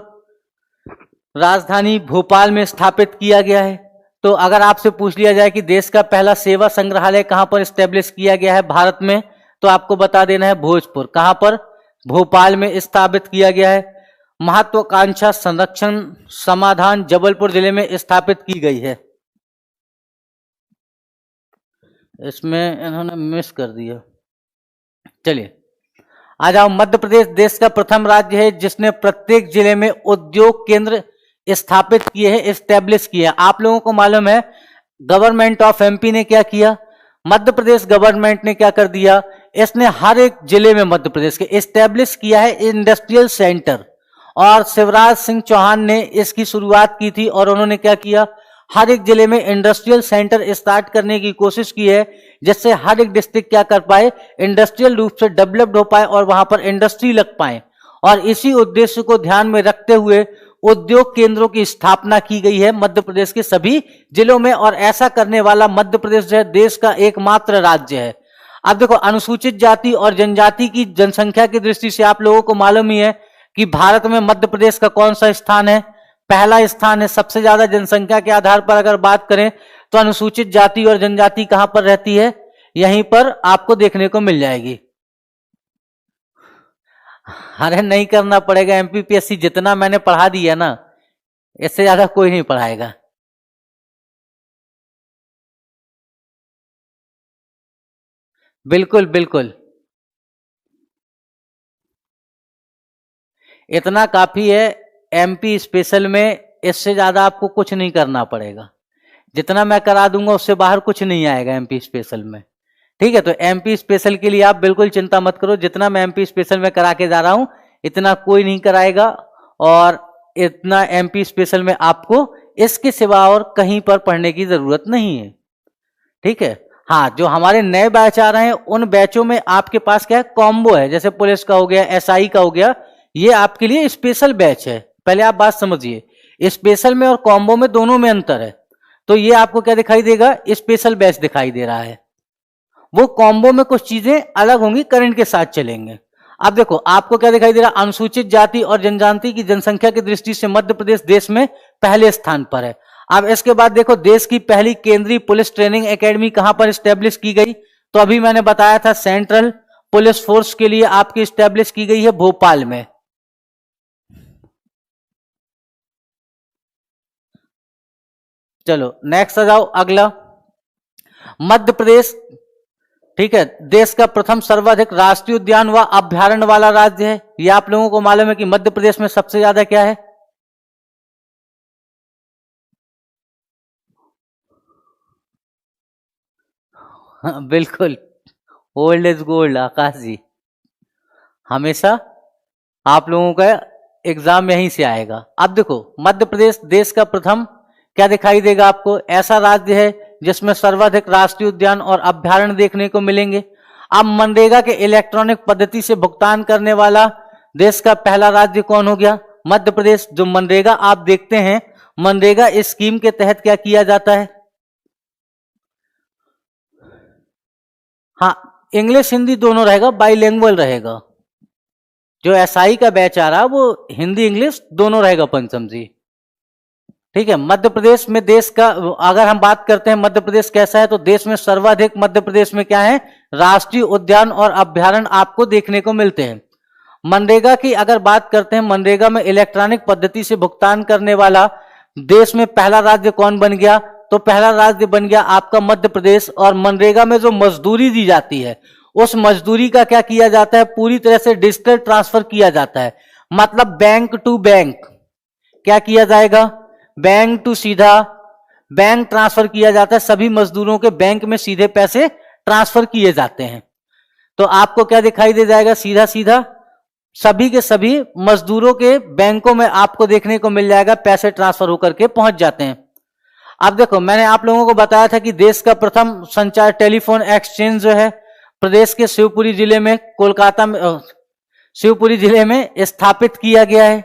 Speaker 1: राजधानी भोपाल में स्थापित किया गया है। तो अगर आपसे पूछ लिया जाए कि देश का पहला सेवा संग्रहालय कहां पर स्टैब्लिश किया गया है भारत में, तो आपको बता देना है भोजपुर। कहां पर, भोपाल में स्थापित किया गया है। महत्वाकांक्षा संरक्षण समाधान जबलपुर जिले में स्थापित की गई है। इसमें इन्होंने मिस कर दिया। चलिए आ जाओ, मध्य प्रदेश देश का प्रथम राज्य है जिसने प्रत्येक जिले में उद्योग केंद्र स्थापित किए हैं, स्टैब्लिश किए हैं। आप लोगों को मालूम है गवर्नमेंट ऑफ एमपी ने क्या किया, मध्य प्रदेश गवर्नमेंट ने क्या कर दिया, इसने हर एक जिले में मध्य प्रदेश के स्टैब्लिश किया है इंडस्ट्रियल सेंटर। और शिवराज सिंह चौहान ने इसकी शुरुआत की थी और उन्होंने क्या किया, हर एक जिले में इंडस्ट्रियल सेंटर स्टार्ट करने की कोशिश की है, जिससे हर एक डिस्ट्रिक्ट क्या कर पाए, इंडस्ट्रियल रूप से डेवलप्ड हो पाए और वहां पर इंडस्ट्री लग पाए। और इसी उद्देश्य को ध्यान में रखते हुए उद्योग केंद्रों की स्थापना की गई है मध्य प्रदेश के सभी जिलों में। और ऐसा करने वाला मध्य प्रदेश जो है देश का एकमात्र राज्य है। अब देखो, अनुसूचित जाति और जनजाति की जनसंख्या की दृष्टि से आप लोगों को मालूम ही है कि भारत में मध्य प्रदेश का कौन सा स्थान है, पहला स्थान है। सबसे ज्यादा जनसंख्या के आधार पर अगर बात करें तो अनुसूचित जाति और जनजाति कहां पर रहती है, यहीं पर आपको देखने को मिल जाएगी। अरे नहीं करना पड़ेगा, एमपीपीएससी जितना मैंने पढ़ा दिया ना, इससे ज्यादा कोई नहीं पढ़ाएगा। बिल्कुल बिल्कुल, इतना काफी है एमपी स्पेशल में, इससे ज्यादा आपको कुछ नहीं करना पड़ेगा। जितना मैं करा दूंगा उससे बाहर कुछ नहीं आएगा एमपी स्पेशल में। ठीक है, तो एमपी स्पेशल के लिए आप बिल्कुल चिंता मत करो, जितना मैं एमपी स्पेशल में करा के जा रहा हूं इतना कोई नहीं कराएगा, और इतना एमपी स्पेशल में आपको इसके सिवा और कहीं पर पढ़ने की जरूरत नहीं है। ठीक है, हाँ, जो हमारे नए बैच आ रहे हैं उन बैचों में आपके पास क्या है, कॉम्बो है, जैसे पुलिस का हो गया, एसआई का हो गया, ये आपके लिए स्पेशल बैच है। पहले आप बात समझिए, स्पेशल में और कॉम्बो में दोनों में अंतर है। तो ये आपको क्या दिखाई देगा, स्पेशल बैच दिखाई दे रहा है। वो कॉम्बो में कुछ चीजें अलग होंगी, करंट के साथ चलेंगे। अब देखो आपको क्या दिखाई दे रहा है, अनुसूचित जाति और जनजाति की जनसंख्या की दृष्टि से मध्य प्रदेश देश में पहले स्थान पर है। अब इसके बाद देखो, देश की पहली केंद्रीय पुलिस ट्रेनिंग एकेडमी कहां पर स्टैब्लिश की गई, तो अभी मैंने बताया था सेंट्रल पुलिस फोर्स के लिए आपकी स्टैब्लिश की गई है भोपाल में। चलो नेक्स्ट आ जाओ, अगला मध्य प्रदेश। ठीक है, देश का प्रथम सर्वाधिक राष्ट्रीय उद्यान व अभ्यारण्य वाला राज्य है। ये आप लोगों को मालूम है कि मध्य प्रदेश में सबसे ज्यादा क्या है, हाँ, बिल्कुल, ओल्ड इज गोल्ड आकाश जी, हमेशा आप लोगों का एग्जाम यहीं से आएगा। अब देखो मध्य प्रदेश देश का प्रथम क्या दिखाई देगा आपको, ऐसा राज्य है जिसमें सर्वाधिक राष्ट्रीय उद्यान और अभ्यारण्य देखने को मिलेंगे। अब मनरेगा के इलेक्ट्रॉनिक पद्धति से भुगतान करने वाला देश का पहला राज्य कौन हो गया, मध्य प्रदेश। जो मनरेगा आप देखते हैं, मनरेगा स्कीम के तहत क्या किया जाता है, हाँ, इंग्लिश हिंदी दोनों रहेगा, बाइलिंगुअल रहेगा। जो एसआई का बैच आ रहा है वो हिंदी इंग्लिश दोनों रहेगा पंचम जी। ठीक है, मध्य प्रदेश में देश का अगर हम बात करते हैं मध्य प्रदेश कैसा है, तो देश में सर्वाधिक मध्य प्रदेश में क्या है, राष्ट्रीय उद्यान और अभ्यारण्य आपको देखने को मिलते हैं। मनरेगा की अगर बात करते हैं, मनरेगा में इलेक्ट्रॉनिक पद्धति से भुगतान करने वाला देश में पहला राज्य कौन बन गया, तो पहला राज्य बन गया आपका मध्य प्रदेश। और मनरेगा में जो मजदूरी दी जाती है उस मजदूरी का क्या किया जाता है, पूरी तरह से डिजिटल ट्रांसफर किया जाता है। मतलब बैंक टू बैंक क्या किया जाएगा, बैंक टू सीधा बैंक ट्रांसफर किया जाता है। सभी मजदूरों के बैंक में सीधे पैसे ट्रांसफर किए जाते हैं। तो आपको क्या दिखाई दे जाएगा, सीधा सीधा सभी के सभी मजदूरों के बैंकों में आपको देखने को मिल जाएगा, पैसे ट्रांसफर होकर के पहुंच जाते हैं। अब देखो मैंने आप लोगों को बताया था कि देश का प्रथम संचार टेलीफोन एक्सचेंज जो है प्रदेश के शिवपुरी जिले में, कोलकाता में, शिवपुरी जिले में स्थापित किया गया है।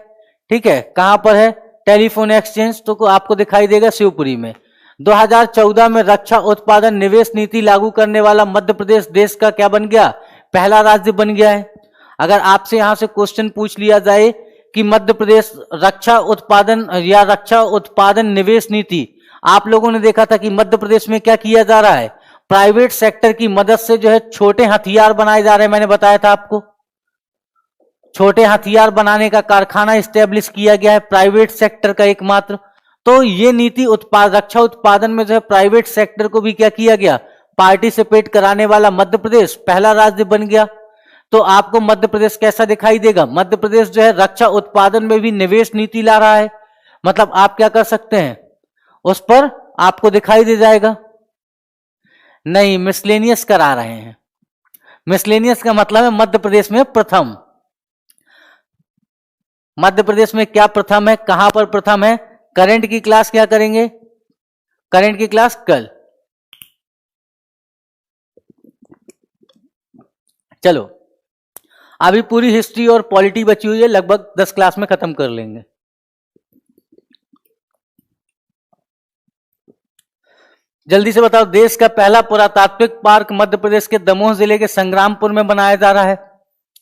Speaker 1: ठीक है, कहां पर है टेलीफोन एक्सचेंज, तो आपको दिखाई देगा शिवपुरी में। 2014 में रक्षा उत्पादन निवेश नीति लागू करने वाला मध्य प्रदेश देश का क्या बन गया, पहला राज्य बन गया है। अगर आपसे यहां से क्वेश्चन पूछ लिया जाए कि मध्य प्रदेश रक्षा उत्पादन या रक्षा उत्पादन निवेश नीति, आप लोगों ने देखा था कि मध्य प्रदेश में क्या किया जा रहा है, प्राइवेट सेक्टर की मदद से जो है छोटे हथियार बनाए जा रहे हैं। मैंने बताया था आपको, छोटे हथियार बनाने का कारखाना स्टैब्लिश किया गया है, प्राइवेट सेक्टर का एकमात्र। तो ये नीति रक्षा उत्पादन में जो है प्राइवेट सेक्टर को भी क्या किया गया, पार्टिसिपेट कराने वाला मध्य प्रदेश पहला राज्य बन गया। तो आपको मध्य प्रदेश कैसा दिखाई देगा, मध्य प्रदेश जो है रक्षा उत्पादन में भी निवेश नीति ला रहा है। मतलब आप क्या कर सकते हैं, उस पर आपको दिखाई दे जाएगा। नहीं, मिसलेनियस करा रहे हैं। मिसलेनियस का मतलब है मध्य प्रदेश में प्रथम। मध्य प्रदेश में क्या प्रथम है, कहां पर प्रथम है, करंट की क्लास क्या करेंगे, करंट की क्लास कल। चलो अभी पूरी हिस्ट्री और पॉलिटी बची हुई है, लगभग 10 क्लास में खत्म कर लेंगे। जल्दी से बताओ, देश का पहला पुरातात्विक पार्क मध्य प्रदेश के दमोह जिले के संग्रामपुर में बनाया जा रहा है।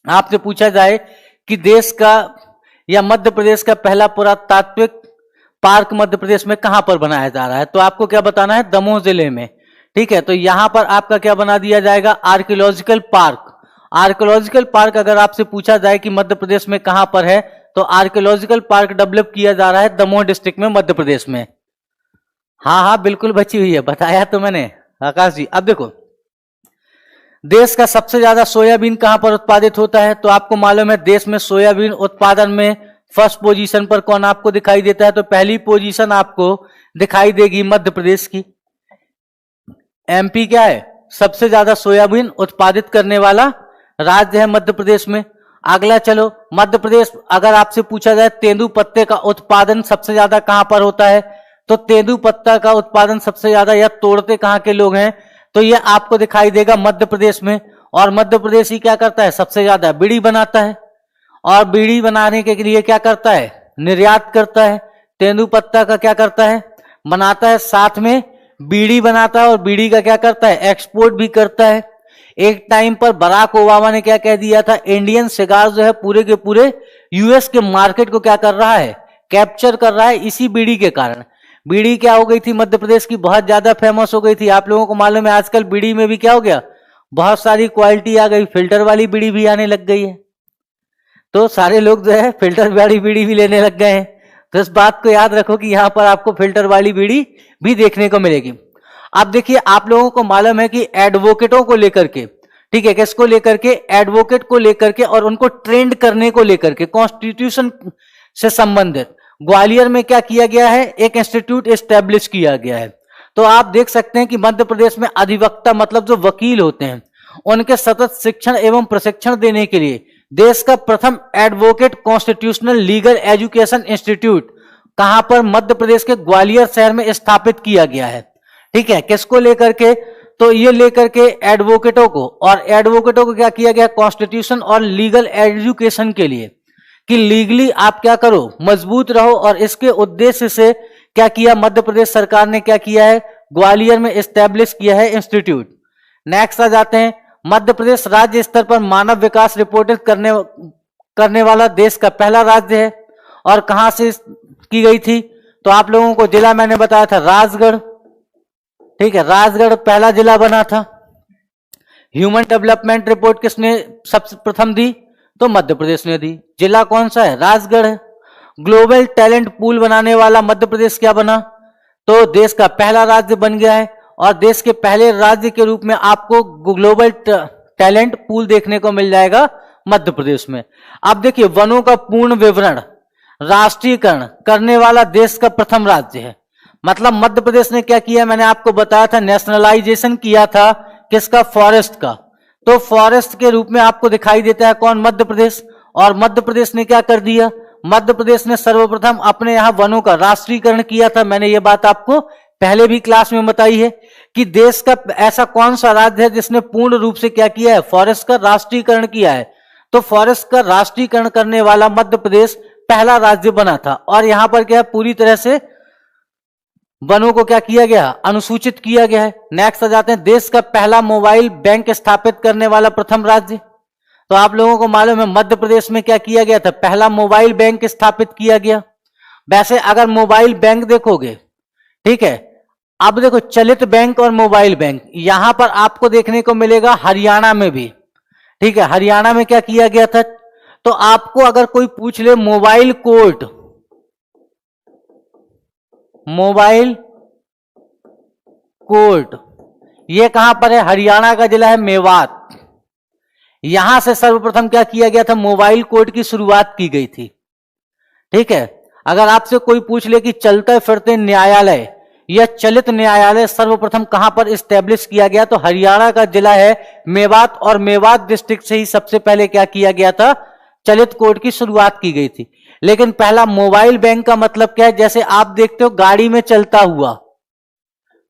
Speaker 1: आपसे पूछा जाए कि देश का या मध्य प्रदेश का पहला पुरातात्विक पार्क मध्य प्रदेश में कहां पर बनाया जा रहा है, तो आपको क्या बताना है, दमोह जिले में। ठीक है, तो यहां पर आपका क्या बना दिया जाएगा, आर्कियोलॉजिकल पार्क। आर्कियोलॉजिकल पार्क अगर आपसे पूछा जाए कि मध्य प्रदेश में कहां पर है, तो आर्कियोलॉजिकल पार्क डेवलप किया जा रहा है दमोह डिस्ट्रिक्ट में, मध्य प्रदेश में। हाँ हाँ बिल्कुल बची हुई है, बताया तो मैंने आकाश जी। अब देखो, देश का सबसे ज्यादा सोयाबीन कहां पर उत्पादित होता है? तो आपको मालूम है देश में सोयाबीन उत्पादन में फर्स्ट पोजीशन पर कौन आपको दिखाई देता है? तो पहली पोजीशन आपको दिखाई देगी मध्य प्रदेश की। एमपी क्या है? सबसे ज्यादा सोयाबीन उत्पादित करने वाला राज्य है मध्य प्रदेश में। अगला चलो, मध्य प्रदेश, अगर आपसे पूछा जाए तेंदू पत्ते का उत्पादन सबसे ज्यादा कहां पर होता है? तो तेंदू पत्ता का उत्पादन सबसे ज्यादा या तोड़ते कहां के लोग हैं? तो ये आपको दिखाई देगा मध्य प्रदेश में। और मध्य प्रदेश ही क्या करता है? सबसे ज्यादा बीड़ी बनाता है, और बीड़ी बनाने के लिए क्या करता है? निर्यात करता है। तेंदू पत्ता का क्या करता है? बनाता है, साथ में बीड़ी बनाता है, और बीड़ी का क्या करता है? एक्सपोर्ट भी करता है। एक टाइम पर बराक ओबामा ने क्या कह दिया था? इंडियन सिगार जो है पूरे के पूरे यूएस के मार्केट को क्या कर रहा है? कैप्चर कर रहा है, इसी बीड़ी के कारण। बीड़ी क्या हो गई थी? मध्य प्रदेश की बहुत ज्यादा फेमस हो गई थी। आप लोगों को मालूम है आजकल बीड़ी में भी क्या हो गया? बहुत सारी क्वालिटी आ गई, फिल्टर वाली बीड़ी भी आने लग गई है। तो सारे लोग जो है फिल्टर वाली बीड़ी भी लेने लग गए हैं। तो इस बात को याद रखो कि यहां पर आपको फिल्टर वाली बीड़ी भी देखने को मिलेगी। अब देखिए, आप लोगों को मालूम है कि एडवोकेटों को लेकर के, ठीक है, किसको लेकर के? एडवोकेट को लेकर के, और उनको ट्रेंड करने को लेकर के, कॉन्स्टिट्यूशन से संबंधित ग्वालियर में क्या किया गया है? एक इंस्टीट्यूट एस्टेब्लिश किया गया है। तो आप देख सकते हैं कि मध्य प्रदेश में अधिवक्ता मतलब जो वकील होते हैं, उनके सतत शिक्षण एवं प्रशिक्षण देने के लिए देश का प्रथम advocate constitutional legal education institute कहां पर? मध्य प्रदेश के ग्वालियर शहर में स्थापित किया गया है। ठीक है, किसको लेकर के? तो ये लेकर के एडवोकेटों को, और एडवोकेटों को क्या किया गया? कॉन्स्टिट्यूशन और लीगल एजुकेशन के लिए, कि लीगली आप क्या करो? मजबूत रहो। और इसके उद्देश्य से क्या किया? मध्य प्रदेश सरकार ने क्या किया है? ग्वालियर में एस्टेब्लिश किया है इंस्टीट्यूट। नेक्स्ट आ जाते हैं, मध्य प्रदेश राज्य स्तर पर मानव विकास रिपोर्ट करने वाला देश का पहला राज्य है। और कहां से की गई थी? तो आप लोगों को जिला मैंने बताया था राजगढ़। ठीक है, राजगढ़ पहला जिला बना था। ह्यूमन डेवलपमेंट रिपोर्ट किसने सबसे प्रथम दी? तो मध्य प्रदेश ने दी। जिला कौन सा है? राजगढ़ है। ग्लोबल टैलेंट पूल बनाने वाला मध्य प्रदेश क्या बना? तो देश का पहला राज्य बन गया है। और देश के पहले राज्य के रूप में आपको ग्लोबल टैलेंट पूल देखने को मिल जाएगा मध्य प्रदेश में। अब देखिए, वनों का पूर्ण विवरण राष्ट्रीयकरण करने वाला देश का प्रथम राज्य है। मतलब मध्य प्रदेश ने क्या किया? मैंने आपको बताया था, नेशनलाइजेशन किया था किसका? फॉरेस्ट का। तो फॉरेस्ट के रूप में आपको दिखाई देता है कौन? मध्य प्रदेश। और मध्य प्रदेश ने क्या कर दिया? मध्य प्रदेश ने सर्वप्रथम अपने यहां वनों का राष्ट्रीयकरण किया था। मैंने ये बात आपको पहले भी क्लास में बताई है कि देश का ऐसा कौन सा राज्य है जिसने पूर्ण रूप से क्या किया है? फॉरेस्ट का राष्ट्रीयकरण किया है। तो फॉरेस्ट का राष्ट्रीयकरण करने वाला मध्य प्रदेश पहला राज्य बना था। और यहां पर क्या है? पूरी तरह से वनों को क्या किया गया? अनुसूचित किया गया है। नेक्स्ट आ जाते हैं, देश का पहला मोबाइल बैंक स्थापित करने वाला प्रथम राज्य। तो आप लोगों को मालूम है मध्य प्रदेश में क्या किया गया था? पहला मोबाइल बैंक स्थापित किया गया। वैसे अगर मोबाइल बैंक देखोगे, ठीक है, अब देखो चलित बैंक और मोबाइल बैंक यहां पर आपको देखने को मिलेगा हरियाणा में भी। ठीक है, हरियाणा में क्या किया गया था? तो आपको अगर कोई पूछ ले मोबाइल कोर्ट, मोबाइल कोर्ट ये कहां पर है? हरियाणा का जिला है मेवात। यहां से सर्वप्रथम क्या किया गया था? मोबाइल कोर्ट की शुरुआत की गई थी। ठीक है, अगर आपसे कोई पूछ ले कि चलते फिरते न्यायालय या चलित न्यायालय सर्वप्रथम कहां पर इस्टेब्लिश किया गया? तो हरियाणा का जिला है मेवात। और मेवात डिस्ट्रिक्ट से ही सबसे पहले क्या किया गया था? चलित कोर्ट की शुरुआत की गई थी। लेकिन पहला मोबाइल बैंक का मतलब क्या है? जैसे आप देखते हो गाड़ी में चलता हुआ,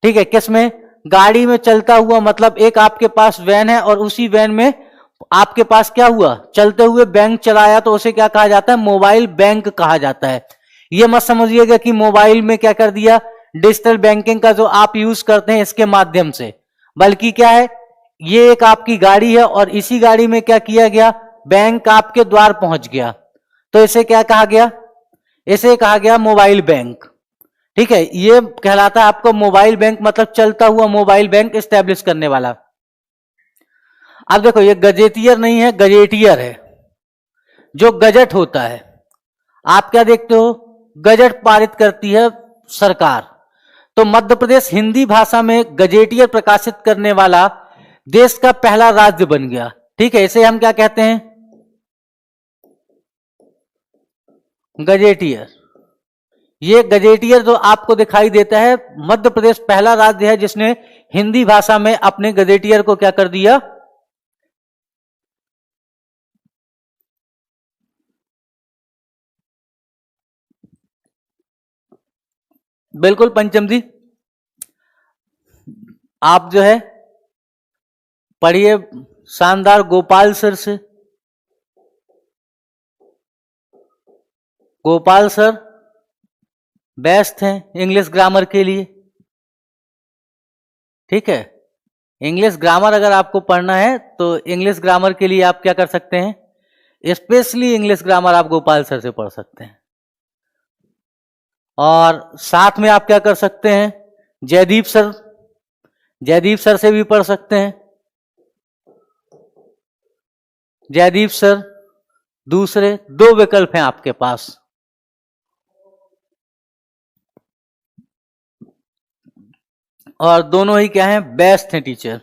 Speaker 1: ठीक है, किसमें? गाड़ी में चलता हुआ मतलब एक आपके पास वैन है और उसी वैन में आपके पास क्या हुआ? चलते हुए बैंक चलाया, तो उसे क्या कहा जाता है? मोबाइल बैंक कहा जाता है। यह मत समझिएगा कि मोबाइल में क्या कर दिया? डिजिटल बैंकिंग का जो आप यूज करते हैं इसके माध्यम से, बल्कि क्या है? ये एक आपकी गाड़ी है और इसी गाड़ी में क्या किया गया? बैंक आपके द्वार पहुंच गया, तो इसे क्या कहा गया? इसे कहा गया मोबाइल बैंक। ठीक है, ये कहलाता है आपको मोबाइल बैंक, मतलब चलता हुआ मोबाइल बैंक स्टैब्लिश करने वाला। अब देखो, ये गजेटियर नहीं है, गजेटियर है। जो गजट होता है, आप क्या देखते हो? गजट पारित करती है सरकार। तो मध्य प्रदेश हिंदी भाषा में गजेटियर प्रकाशित करने वाला देश का पहला राज्य बन गया। ठीक है, इसे हम क्या कहते हैं? गजेटियर। ये गजेटियर जो आपको दिखाई देता है, मध्य प्रदेश पहला राज्य है जिसने हिंदी भाषा में अपने गजेटियर को क्या कर दिया? बिल्कुल पंचम जी, आप जो है पढ़िए शानदार गोपाल सर से। गोपाल सर बेस्ट हैं इंग्लिश ग्रामर के लिए। ठीक है, इंग्लिश ग्रामर अगर आपको पढ़ना है तो इंग्लिश ग्रामर के लिए आप क्या कर सकते हैं? स्पेशली इंग्लिश ग्रामर आप गोपाल सर से पढ़ सकते हैं। और साथ में आप क्या कर सकते हैं? जयदीप सर, जयदीप सर से भी पढ़ सकते हैं। जयदीप सर दूसरे, दो विकल्प हैं आपके पास। और दोनों ही क्या हैं? बेस्ट हैं टीचर।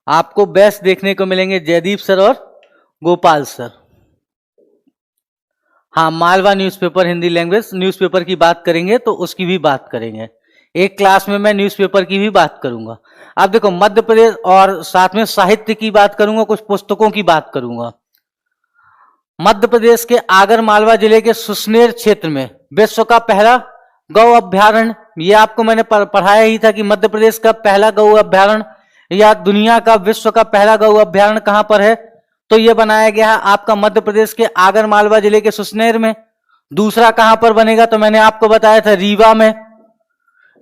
Speaker 1: आपको बेस्ट देखने को मिलेंगे जयदीप सर और गोपाल सर। हाँ, Malwa newspaper Hindi language newspaper की बात करेंगे तो उसकी भी बात करेंगे। एक क्लास में मैं न्यूज़पेपर की भी बात करूंगा। अब देखो मध्य प्रदेश, और साथ में साहित्य की बात करूंगा, कुछ पुस्तकों की बात करूंगा। मध्य प्रदेश के आगर मालवा जिले के सुसनेर क्षेत्र में विश्व का पहला गौ अभ्यारण्य, ये आपको मैंने पढ़ाया ही था कि मध्य प्रदेश का पहला गौ अभ्यारण्य या दुनिया का विश्व का पहला गौ अभ्यारण्य कहां पर है? तो ये बनाया गया है आपका मध्य प्रदेश के आगर मालवा जिले के सुसनेर में। दूसरा कहां पर बनेगा? तो मैंने आपको बताया था रीवा में।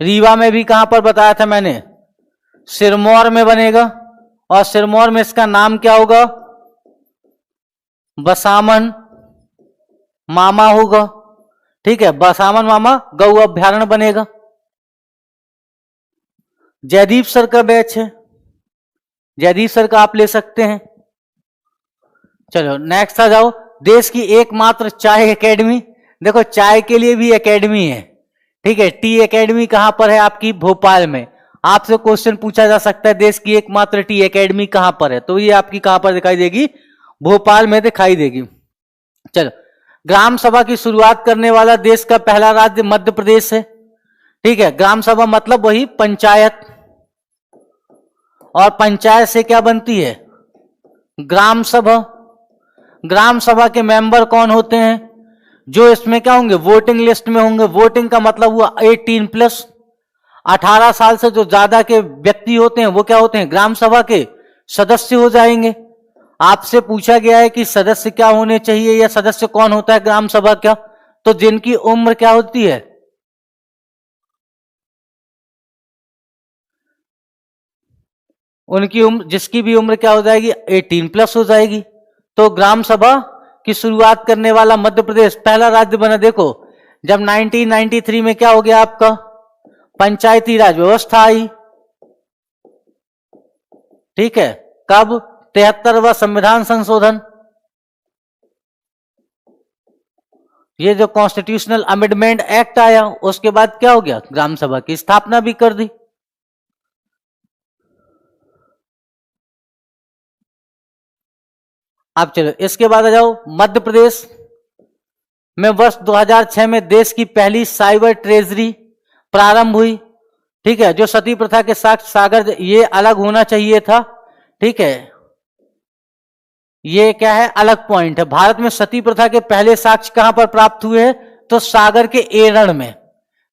Speaker 1: रीवा में भी कहां पर बताया था मैंने? सिरमौर में बनेगा। और सिरमौर में इसका नाम क्या होगा? बसामन मामा होगा। ठीक है, बसामन मामा गौ अभ्यारण्य बनेगा। जयदीप सर का बैच है, जयदीप सर का आप ले सकते हैं। चलो नेक्स्ट आ जाओ, देश की एकमात्र चाय एकेडमी। देखो चाय के लिए भी एकेडमी है। ठीक है, टी एकेडमी कहां पर है आपकी? भोपाल में। आपसे क्वेश्चन पूछा जा सकता है देश की एकमात्र टी एकेडमी कहां पर है? तो ये आपकी कहां पर दिखाई देगी? भोपाल में दिखाई देगी। चलो, ग्राम सभा की शुरुआत करने वाला देश का पहला राज्य मध्य प्रदेश है। ठीक है, ग्राम सभा मतलब वही पंचायत, और पंचायत से क्या बनती है? ग्राम सभा। ग्राम सभा के मेंबर कौन होते हैं? जो इसमें क्या होंगे? वोटिंग लिस्ट में होंगे। वोटिंग का मतलब हुआ 18+, 18 साल से जो ज्यादा के व्यक्ति होते हैं वो क्या होते हैं? ग्राम सभा के सदस्य हो जाएंगे। आपसे पूछा गया है कि सदस्य क्या होने चाहिए या सदस्य कौन होता है ग्राम सभा का? तो जिनकी उम्र क्या होती है? उनकी उम्र, जिसकी भी उम्र क्या हो जाएगी? 18+ हो जाएगी। तो ग्राम सभा की शुरुआत करने वाला मध्य प्रदेश पहला राज्य बना। देखो जब 1993 में क्या हो गया आपका? पंचायती राज व्यवस्था आई। ठीक है, कब? 73वां संविधान संशोधन। ये जो कॉन्स्टिट्यूशनल अमेंडमेंट एक्ट आया उसके बाद क्या हो गया? ग्राम सभा की स्थापना भी कर दी। अब चलो इसके बाद आ जाओ, मध्य प्रदेश में वर्ष 2006 में देश की पहली साइबर ट्रेजरी प्रारंभ हुई। ठीक है, जो सती प्रथा के साक्ष्य सागर, ये अलग होना चाहिए था। ठीक है, ये क्या है? अलग पॉइंट है। भारत में सती प्रथा के पहले साक्ष्य कहां पर प्राप्त हुए हैं? तो सागर के एरण में।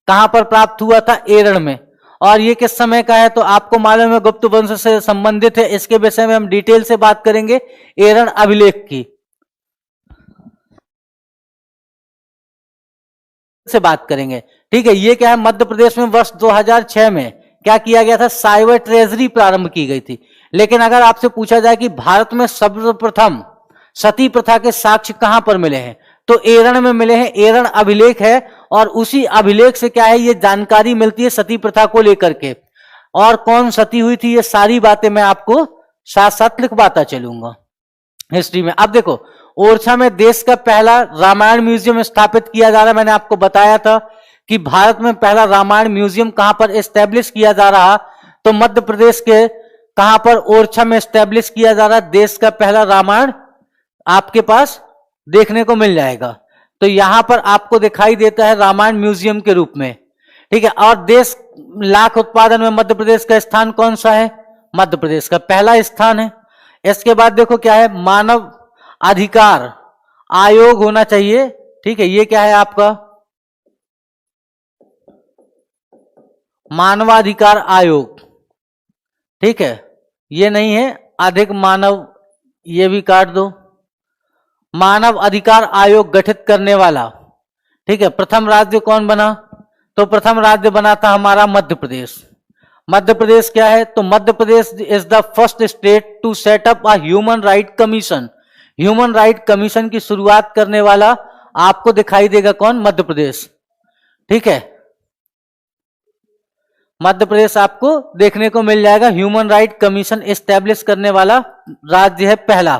Speaker 1: कहां पर प्राप्त हुआ था? एरण में। और ये किस समय का है? तो आपको मालूम है गुप्त वंश से संबंधित है। इसके विषय में हम डिटेल से बात करेंगे एरण अभिलेख की से बात करेंगे। ठीक है, ये क्या है? मध्य प्रदेश में वर्ष 2006 में क्या किया गया था? साइबर ट्रेजरी प्रारंभ की गई थी। लेकिन अगर आपसे पूछा जाए कि भारत में सर्वप्रथम सती प्रथा के साक्ष्य कहां पर मिले हैं? तो एरण में मिले हैं। एरण अभिलेख है और उसी अभिलेख से क्या है? ये जानकारी मिलती है सती प्रथा को लेकर के, और कौन सती हुई थी, ये सारी बातें मैं आपको साथ साथ लिखवाता चलूंगा हिस्ट्री में। अब देखो, ओरछा में देश का पहला रामायण म्यूजियम स्थापित किया जा रहा है। मैंने आपको बताया था कि भारत में पहला रामायण म्यूजियम कहां पर एस्टेब्लिश किया जा रहा? तो मध्य प्रदेश के कहां पर? ओरछा में स्टैब्लिश किया जा रहा है देश का पहला रामायण, आपके पास देखने को मिल जाएगा। तो यहां पर आपको दिखाई देता है रामायण म्यूजियम के रूप में, ठीक है। और देश लाख उत्पादन में मध्य प्रदेश का स्थान कौन सा है? मध्य प्रदेश का पहला स्थान है। इसके बाद देखो क्या है, मानव अधिकार आयोग होना चाहिए, ठीक है। ये क्या है आपका? मानवाधिकार आयोग, ठीक है। ये नहीं है अधिक मानव, ये भी काट दो। मानव अधिकार आयोग गठित करने वाला, ठीक है। प्रथम राज्य कौन बना? तो प्रथम राज्य बना था हमारा मध्य प्रदेश। मध्य प्रदेश क्या है? तो Madhya Pradesh is the first state to set up a human right commission. Human right commission की शुरुआत करने वाला आपको दिखाई देगा कौन? मध्य प्रदेश, ठीक है। मध्य प्रदेश आपको देखने को मिल जाएगा ह्यूमन राइट कमीशन एस्टैब्लिश करने वाला राज्य है पहला।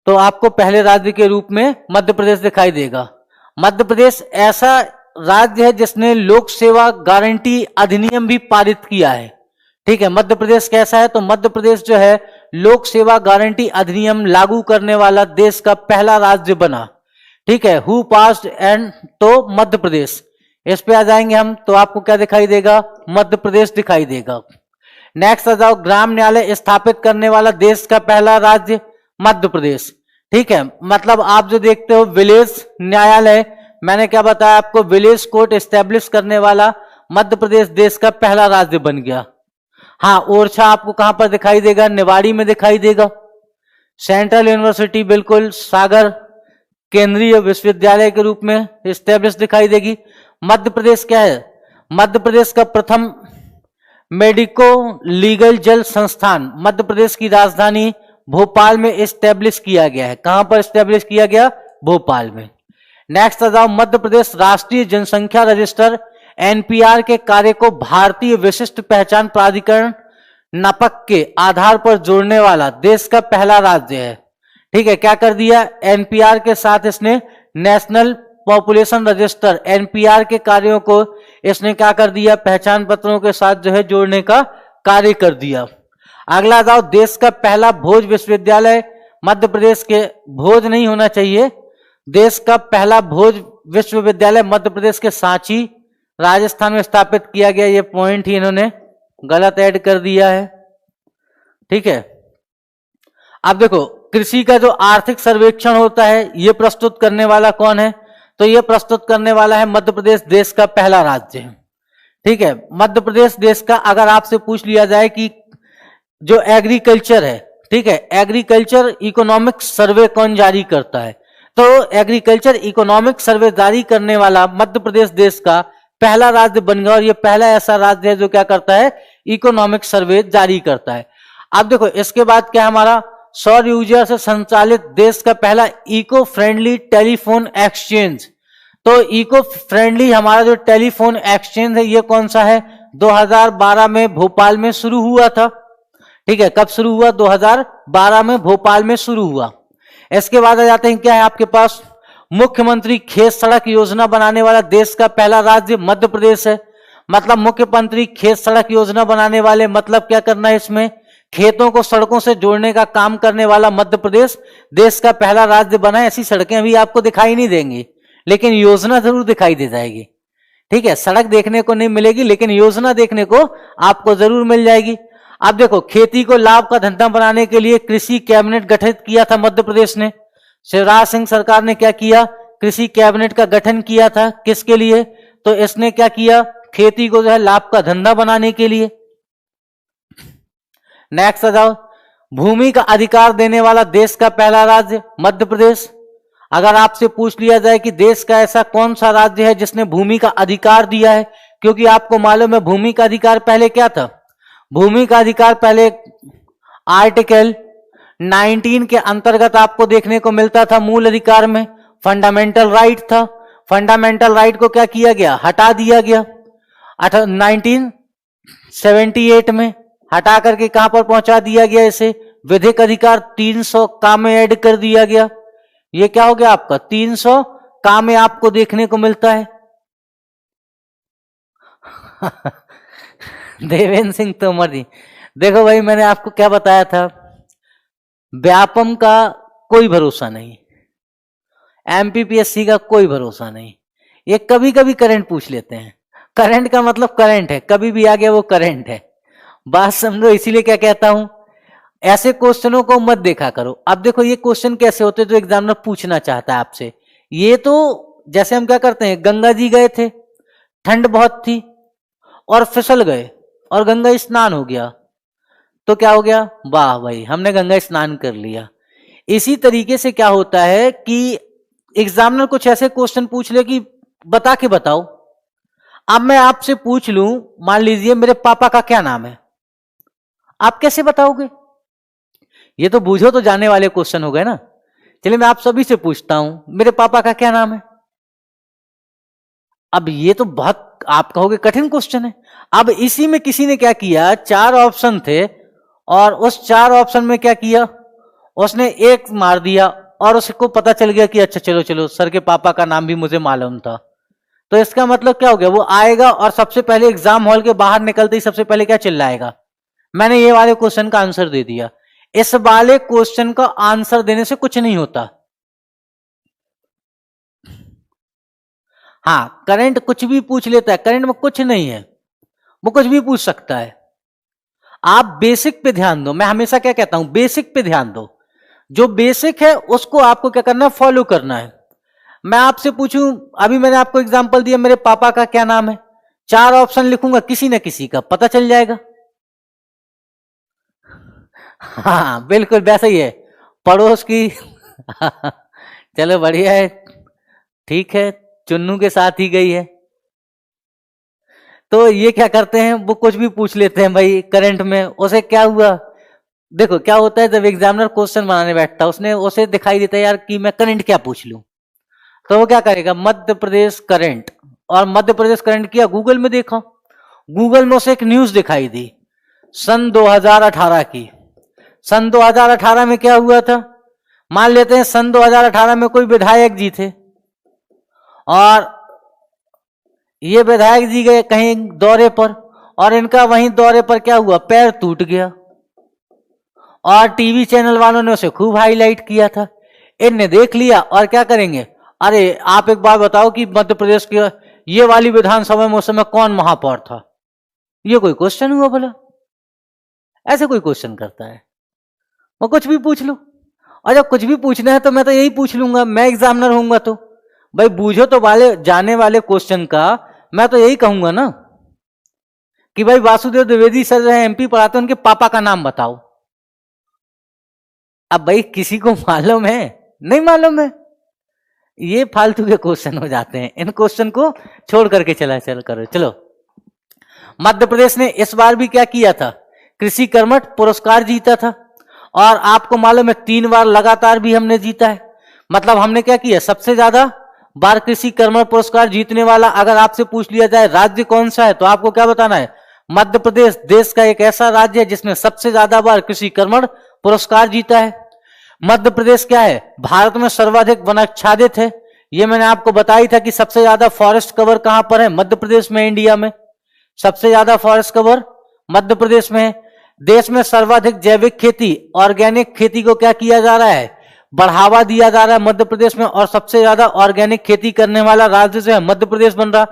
Speaker 1: तो आपको पहले राज्य के रूप में मध्य प्रदेश दिखाई देगा। मध्य प्रदेश ऐसा राज्य है जिसने लोक सेवा गारंटी अधिनियम भी पारित किया है, ठीक है। मध्य प्रदेश कैसा है? तो मध्य प्रदेश जो है लोक सेवा गारंटी अधिनियम लागू करने वाला देश का पहला राज्य बना, ठीक है। हु पास्ड एंड, तो मध्य प्रदेश, इस पे आ जाएंगे हम तो आपको क्या दिखाई देगा? मध्य प्रदेश दिखाई देगा। नेक्स्ट आ जाओ, ग्राम न्यायालय स्थापित करने वाला देश का पहला राज्य मध्य प्रदेश, ठीक है। मतलब आप जो देखते हो विलेज न्यायालय, मैंने क्या बताया आपको? विलेज कोर्ट एस्टेब्लिश करने वाला मध्य प्रदेश देश का पहला राज्य बन गया। हाँ, ओरछा आपको कहां पर दिखाई देगा? निवाड़ी में दिखाई देगा। सेंट्रल यूनिवर्सिटी बिल्कुल सागर केंद्रीय विश्वविद्यालय के रूप में एस्टेब्लिश दिखाई देगी। मध्य प्रदेश क्या है? मध्य प्रदेश का प्रथम मेडिको लीगल जल संस्थान मध्य प्रदेश की राजधानी भोपाल में एस्टेब्लिश किया गया है। कहां पर एस्टेब्लिश किया गया? भोपाल में। नेक्स्ट आ जाओ, मध्य प्रदेश राष्ट्रीय जनसंख्या रजिस्टर एनपीआर के कार्य को भारतीय विशिष्ट पहचान प्राधिकरण नापक के आधार पर जोड़ने वाला देश का पहला राज्य है, ठीक है। क्या कर दिया? एनपीआर के साथ इसने नेशनल पॉपुलेशन रजिस्टर एनपीआर के कार्यों को इसने क्या कर दिया? पहचान पत्रों के साथ जो है जोड़ने का कार्य कर दिया। अगला जाओ, देश का पहला भोज विश्वविद्यालय मध्य प्रदेश के, भोज नहीं होना चाहिए, देश का पहला भोज विश्वविद्यालय मध्य प्रदेश के सांची राजस्थान में स्थापित किया गया। ये पॉइंट ही इन्होंने गलत ऐड कर दिया है, ठीक है। अब देखो, कृषि का जो आर्थिक सर्वेक्षण होता है ये प्रस्तुत करने वाला कौन है? तो ये प्रस्तुत करने वाला है मध्य प्रदेश देश का पहला राज्य है, ठीक है। मध्य प्रदेश देश का, अगर आपसे पूछ लिया जाए कि जो एग्रीकल्चर है, ठीक है, एग्रीकल्चर इकोनॉमिक सर्वे कौन जारी करता है? तो एग्रीकल्चर इकोनॉमिक सर्वे जारी करने वाला मध्य प्रदेश देश का पहला राज्य बन गया और ये पहला ऐसा राज्य है जो क्या करता है? इकोनॉमिक सर्वे जारी करता है। अब देखो, इसके बाद क्या हमारा? सौर ऊर्जा से संचालित देश का पहला इको फ्रेंडली टेलीफोन एक्सचेंज। तो इको फ्रेंडली हमारा जो टेलीफोन एक्सचेंज है ये कौन सा है? 2012 में भोपाल में शुरू हुआ था, ठीक है। कब शुरू हुआ? 2012 में भोपाल में शुरू हुआ। इसके बाद आ जाते हैं, क्या है आपके पास? मुख्यमंत्री खेत सड़क योजना बनाने वाला देश का पहला राज्य मध्य प्रदेश है। मतलब मुख्यमंत्री खेत सड़क योजना बनाने वाले, मतलब क्या करना है इसमें? खेतों को सड़कों से जोड़ने का काम करने वाला मध्य प्रदेश देश का पहला राज्य बना है। ऐसी सड़कें अभी आपको दिखाई नहीं देंगी, लेकिन योजना जरूर दिखाई दे जाएगी, ठीक है। सड़क देखने को नहीं मिलेगी लेकिन योजना देखने को आपको जरूर मिल जाएगी। अब देखो, खेती को लाभ का धंधा बनाने के लिए कृषि कैबिनेट गठित किया था मध्य प्रदेश ने। शिवराज सिंह सरकार ने क्या किया? कृषि कैबिनेट का गठन किया था। किसके लिए? तो इसने क्या किया? खेती को जो है लाभ का धंधा बनाने के लिए। नेक्स्ट आ जाओ, भूमि का अधिकार देने वाला देश का पहला राज्य मध्य प्रदेश। अगर आपसे पूछ लिया जाए कि देश का ऐसा कौन सा राज्य है जिसने भूमि का अधिकार दिया है, क्योंकि आपको मालूम है भूमि का अधिकार पहले क्या था? भूमि का अधिकार पहले आर्टिकल 19 के अंतर्गत आपको देखने को मिलता था। मूल अधिकार में फंडामेंटल राइट था। फंडामेंटल राइट को क्या किया गया? हटा दिया गया 1978 में। हटा करके कहां पर पहुंचा दिया गया? इसे विधिक अधिकार 300 का में ऐड कर दिया गया। ये क्या हो गया आपका? 300 का में आपको देखने को मिलता है। देवेंद्र सिंह तोमर जी, देखो भाई, मैंने आपको क्या बताया था, व्यापम का कोई भरोसा नहीं, एमपीपीएससी का कोई भरोसा नहीं। ये कभी कभी करंट पूछ लेते हैं, करंट का मतलब करंट है, कभी भी आ गया वो करंट है, बात समझो। इसीलिए क्या कहता हूं, ऐसे क्वेश्चनों को मत देखा करो। अब देखो ये क्वेश्चन कैसे होते जो एग्जामिनर पूछना चाहता है आपसे। ये तो जैसे हम क्या करते हैं, गंगा जी गए थे, ठंड बहुत थी और फिसल गए और गंगा स्नान हो गया, तो क्या हो गया, वाह भाई हमने गंगा स्नान कर लिया। इसी तरीके से क्या होता है कि एग्जामिनर कुछ ऐसे क्वेश्चन पूछ ले कि बता के बताओ। अब मैं आपसे पूछ लूं, मान लीजिए मेरे पापा का क्या नाम है, आप कैसे बताओगे? ये तो बूझो तो जाने वाले क्वेश्चन हो गए ना। चलिए मैं आप सभी से पूछता हूं, मेरे पापा का क्या नाम है। अब ये तो बहुत आप कहोगे कठिन क्वेश्चन है। अब इसी में किसी ने क्या किया, 4 ऑप्शन थे और उस 4 ऑप्शन में क्या किया, उसने एक मार दिया और उसको पता चल गया कि अच्छा चलो चलो सर के पापा का नाम भी मुझे मालूम था। तो इसका मतलब क्या हो गया, वो आएगा और सबसे पहले एग्जाम हॉल के बाहर निकलते ही सबसे पहले क्या चिल्लाएगा, मैंने ये वाले क्वेश्चन का आंसर दे दिया। इस वाले क्वेश्चन का आंसर देने से कुछ नहीं होता। हां, करंट कुछ भी पूछ लेता है, करंट में कुछ नहीं है, वो कुछ भी पूछ सकता है। आप बेसिक पे ध्यान दो, मैं हमेशा क्या कहता हूं, बेसिक पे ध्यान दो। जो बेसिक है उसको आपको क्या करना है, फॉलो करना है। मैं आपसे पूछूं, अभी मैंने आपको एग्जांपल दिया, मेरे पापा का क्या नाम है, 4 ऑप्शन लिखूंगा, किसी न किसी का पता चल जाएगा। हाँ बिल्कुल वैसा ही है, पड़ोस की चलो बढ़िया है, ठीक है, चुन्नू के साथ ही गई है। तो ये क्या करते हैं, वो कुछ भी पूछ लेते हैं भाई करंट में। उसे क्या हुआ, देखो क्या होता है, जब एग्जामिनर क्वेश्चन बनाने बैठता है उसने उसे दिखाई देता है यार कि मैं करंट क्या पूछ लूं, तो वो क्या करेगा, मध्य प्रदेश करंट, और मध्य प्रदेश करंट किया, गूगल में देखा, गूगल में उसे एक न्यूज दिखाई दी सन 2018 की। सन 2018 में क्या हुआ था, मान लेते हैं सन 2018 में कोई विधायक जी थे और ये विधायक जी गए कहीं दौरे पर और इनका वहीं दौरे पर क्या हुआ, पैर टूट गया और टीवी चैनल वालों ने उसे खूब हाईलाइट किया था। इनने देख लिया और क्या करेंगे, अरे आप एक बात बताओ कि मध्य प्रदेश की ये वाली विधानसभा में उस समय कौन महापौर था। ये कोई क्वेश्चन हुआ भला, ऐसे कोई क्वेश्चन करता है, वो कुछ भी पूछ लो। और जब कुछ भी पूछना है तो मैं तो यही पूछ लूंगा, मैं एग्जामिनर होऊंगा तो भाई बूझो तो वाले जाने वाले क्वेश्चन का मैं तो यही कहूंगा ना कि भाई वासुदेव द्विवेदी सर जो है एमपी पढ़ाते, उनके पापा का नाम बताओ। अब भाई किसी को मालूम है, नहीं मालूम है, ये फालतू के क्वेश्चन हो जाते हैं, इन क्वेश्चन को छोड़ करके चल करो। चलो, मध्य प्रदेश ने इस बार भी क्या किया था, कृषि कर्मठ पुरस्कार जीता था और आपको मालूम है 3 बार लगातार भी हमने जीता है। मतलब हमने क्या किया, सबसे ज्यादा बार कृषि कर्मठ पुरस्कार जीतने वाला अगर आपसे पूछ लिया जाए राज्य कौन सा है, तो आपको क्या बताना है, मध्य प्रदेश देश का एक ऐसा राज्य है जिसने सबसे ज्यादा बार कृषि कर्मठ पुरस्कार जीता है। मध्य प्रदेश क्या है, भारत में सर्वाधिक वनाच्छादित है। ये मैंने आपको बताई था कि सबसे ज्यादा फॉरेस्ट कवर कहां पर है, मध्य प्रदेश में, इंडिया में सबसे ज्यादा फॉरेस्ट कवर मध्य प्रदेश में है। देश में सर्वाधिक जैविक खेती, ऑर्गेनिक खेती को क्या किया जा रहा है, बढ़ावा दिया जा रहा है मध्य प्रदेश में, और सबसे ज्यादा ऑर्गेनिक खेती करने वाला राज्य जो है मध्य प्रदेश बन रहा।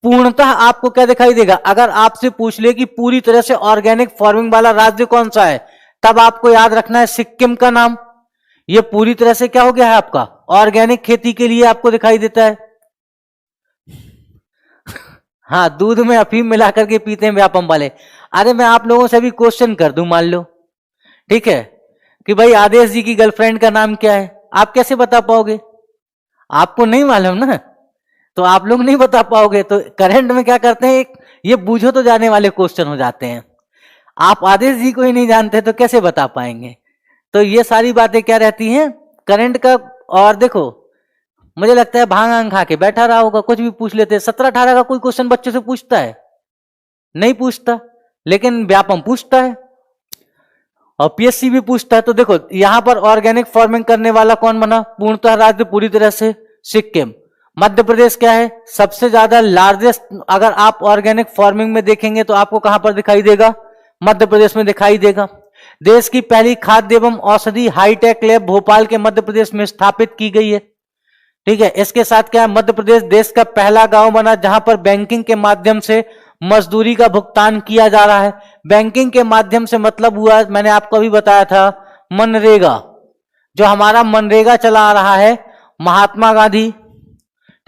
Speaker 1: पूर्णतः आपको क्या दिखाई देगा, अगर आपसे पूछ ले कि पूरी तरह से ऑर्गेनिक फार्मिंग वाला राज्य कौन सा है, तब आपको याद रखना है सिक्किम का नाम। ये पूरी तरह से क्या हो गया है आपका, ऑर्गेनिक खेती के लिए आपको दिखाई देता है। हाँ, दूध में अफीम मिला करके पीते हैं व्यापम वाले। अरे मैं आप लोगों से भी क्वेश्चन कर दूं, मान लो ठीक है, कि भाई आदेश जी की गर्लफ्रेंड का नाम क्या है, आप कैसे बता पाओगे, आपको नहीं मालूम ना, तो आप लोग नहीं बता पाओगे। तो करंट में क्या करते हैं, ये बूझो तो जाने वाले क्वेश्चन हो जाते हैं। आप आदेश जी को ही नहीं जानते तो कैसे बता पाएंगे। तो ये सारी बातें क्या रहती हैं करंट का। और देखो मुझे लगता है भांग आंग खा के बैठा रहा होगा, कुछ भी पूछ लेते हैं। 17-18 का कोई क्वेश्चन बच्चों से पूछता है, नहीं पूछता, लेकिन व्यापम पूछता है और पीएससी भी पूछता है। तो देखो यहां पर ऑर्गेनिक फार्मिंग करने वाला कौन बना, पूर्णतः राज्य पूरी तरह से सिक्किम। मध्य प्रदेश क्या है, सबसे ज्यादा लार्जेस्ट, अगर आप ऑर्गेनिक फार्मिंग में देखेंगे तो आपको कहां पर दिखाई देगा, मध्य प्रदेश में दिखाई देगा। देश की पहली खाद्य एवं औषधि हाईटेक लैब भोपाल के मध्य प्रदेश में स्थापित की गई है। ठीक है, इसके साथ क्या है, मध्य प्रदेश देश का पहला गांव बना जहां पर बैंकिंग के माध्यम से मजदूरी का भुगतान किया जा रहा है। बैंकिंग के माध्यम से मतलब हुआ, मैंने आपको अभी बताया था, मनरेगा, जो हमारा मनरेगा चला आ रहा है महात्मा गांधी।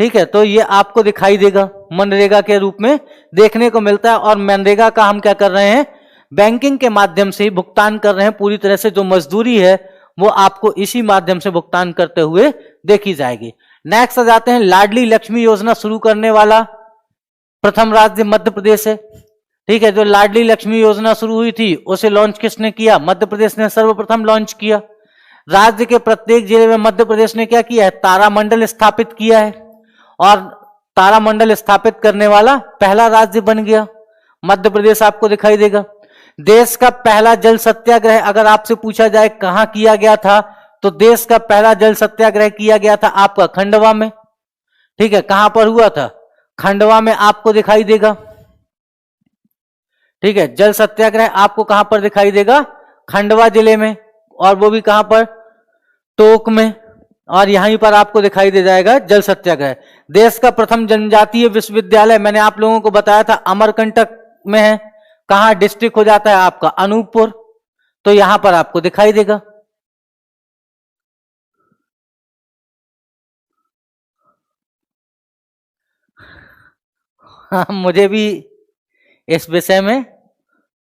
Speaker 1: ठीक है, तो ये आपको दिखाई देगा, मनरेगा के रूप में देखने को मिलता है। और मनरेगा का हम क्या कर रहे हैं, बैंकिंग के माध्यम से भुगतान कर रहे हैं। पूरी तरह से जो मजदूरी है वो आपको इसी माध्यम से भुगतान करते हुए देखी जाएगी। नेक्स्ट आ जाते हैं, लाडली लक्ष्मी योजना शुरू करने वाला प्रथम राज्य मध्य प्रदेश है। ठीक है, जो लाडली लक्ष्मी योजना शुरू हुई थी उसे लॉन्च किसने किया, मध्य प्रदेश ने सर्वप्रथम लॉन्च किया। राज्य के प्रत्येक जिले में मध्य प्रदेश ने क्या किया है, तारामंडल स्थापित किया है, और तारामंडल स्थापित करने वाला पहला राज्य बन गया मध्य प्रदेश, आपको दिखाई देगा। देश का पहला जल सत्याग्रह अगर आपसे पूछा जाए कहां किया गया था, तो देश का पहला जल सत्याग्रह किया गया था आपका खंडवा में। ठीक है, कहां पर हुआ था, खंडवा में आपको दिखाई देगा। ठीक है, जल सत्याग्रह आपको कहां पर दिखाई देगा, खंडवा जिले में, और वो भी कहां पर, टोंक में, और यहीं पर आपको दिखाई दे जाएगा जल सत्याग्रह। देश का प्रथम जनजातीय विश्वविद्यालय मैंने आप लोगों को बताया था अमरकंटक में है। कहां डिस्ट्रिक्ट हो जाता है आपका, अनूपपुर, तो यहां पर आपको दिखाई देगा। हाँ, मुझे भी इस विषय में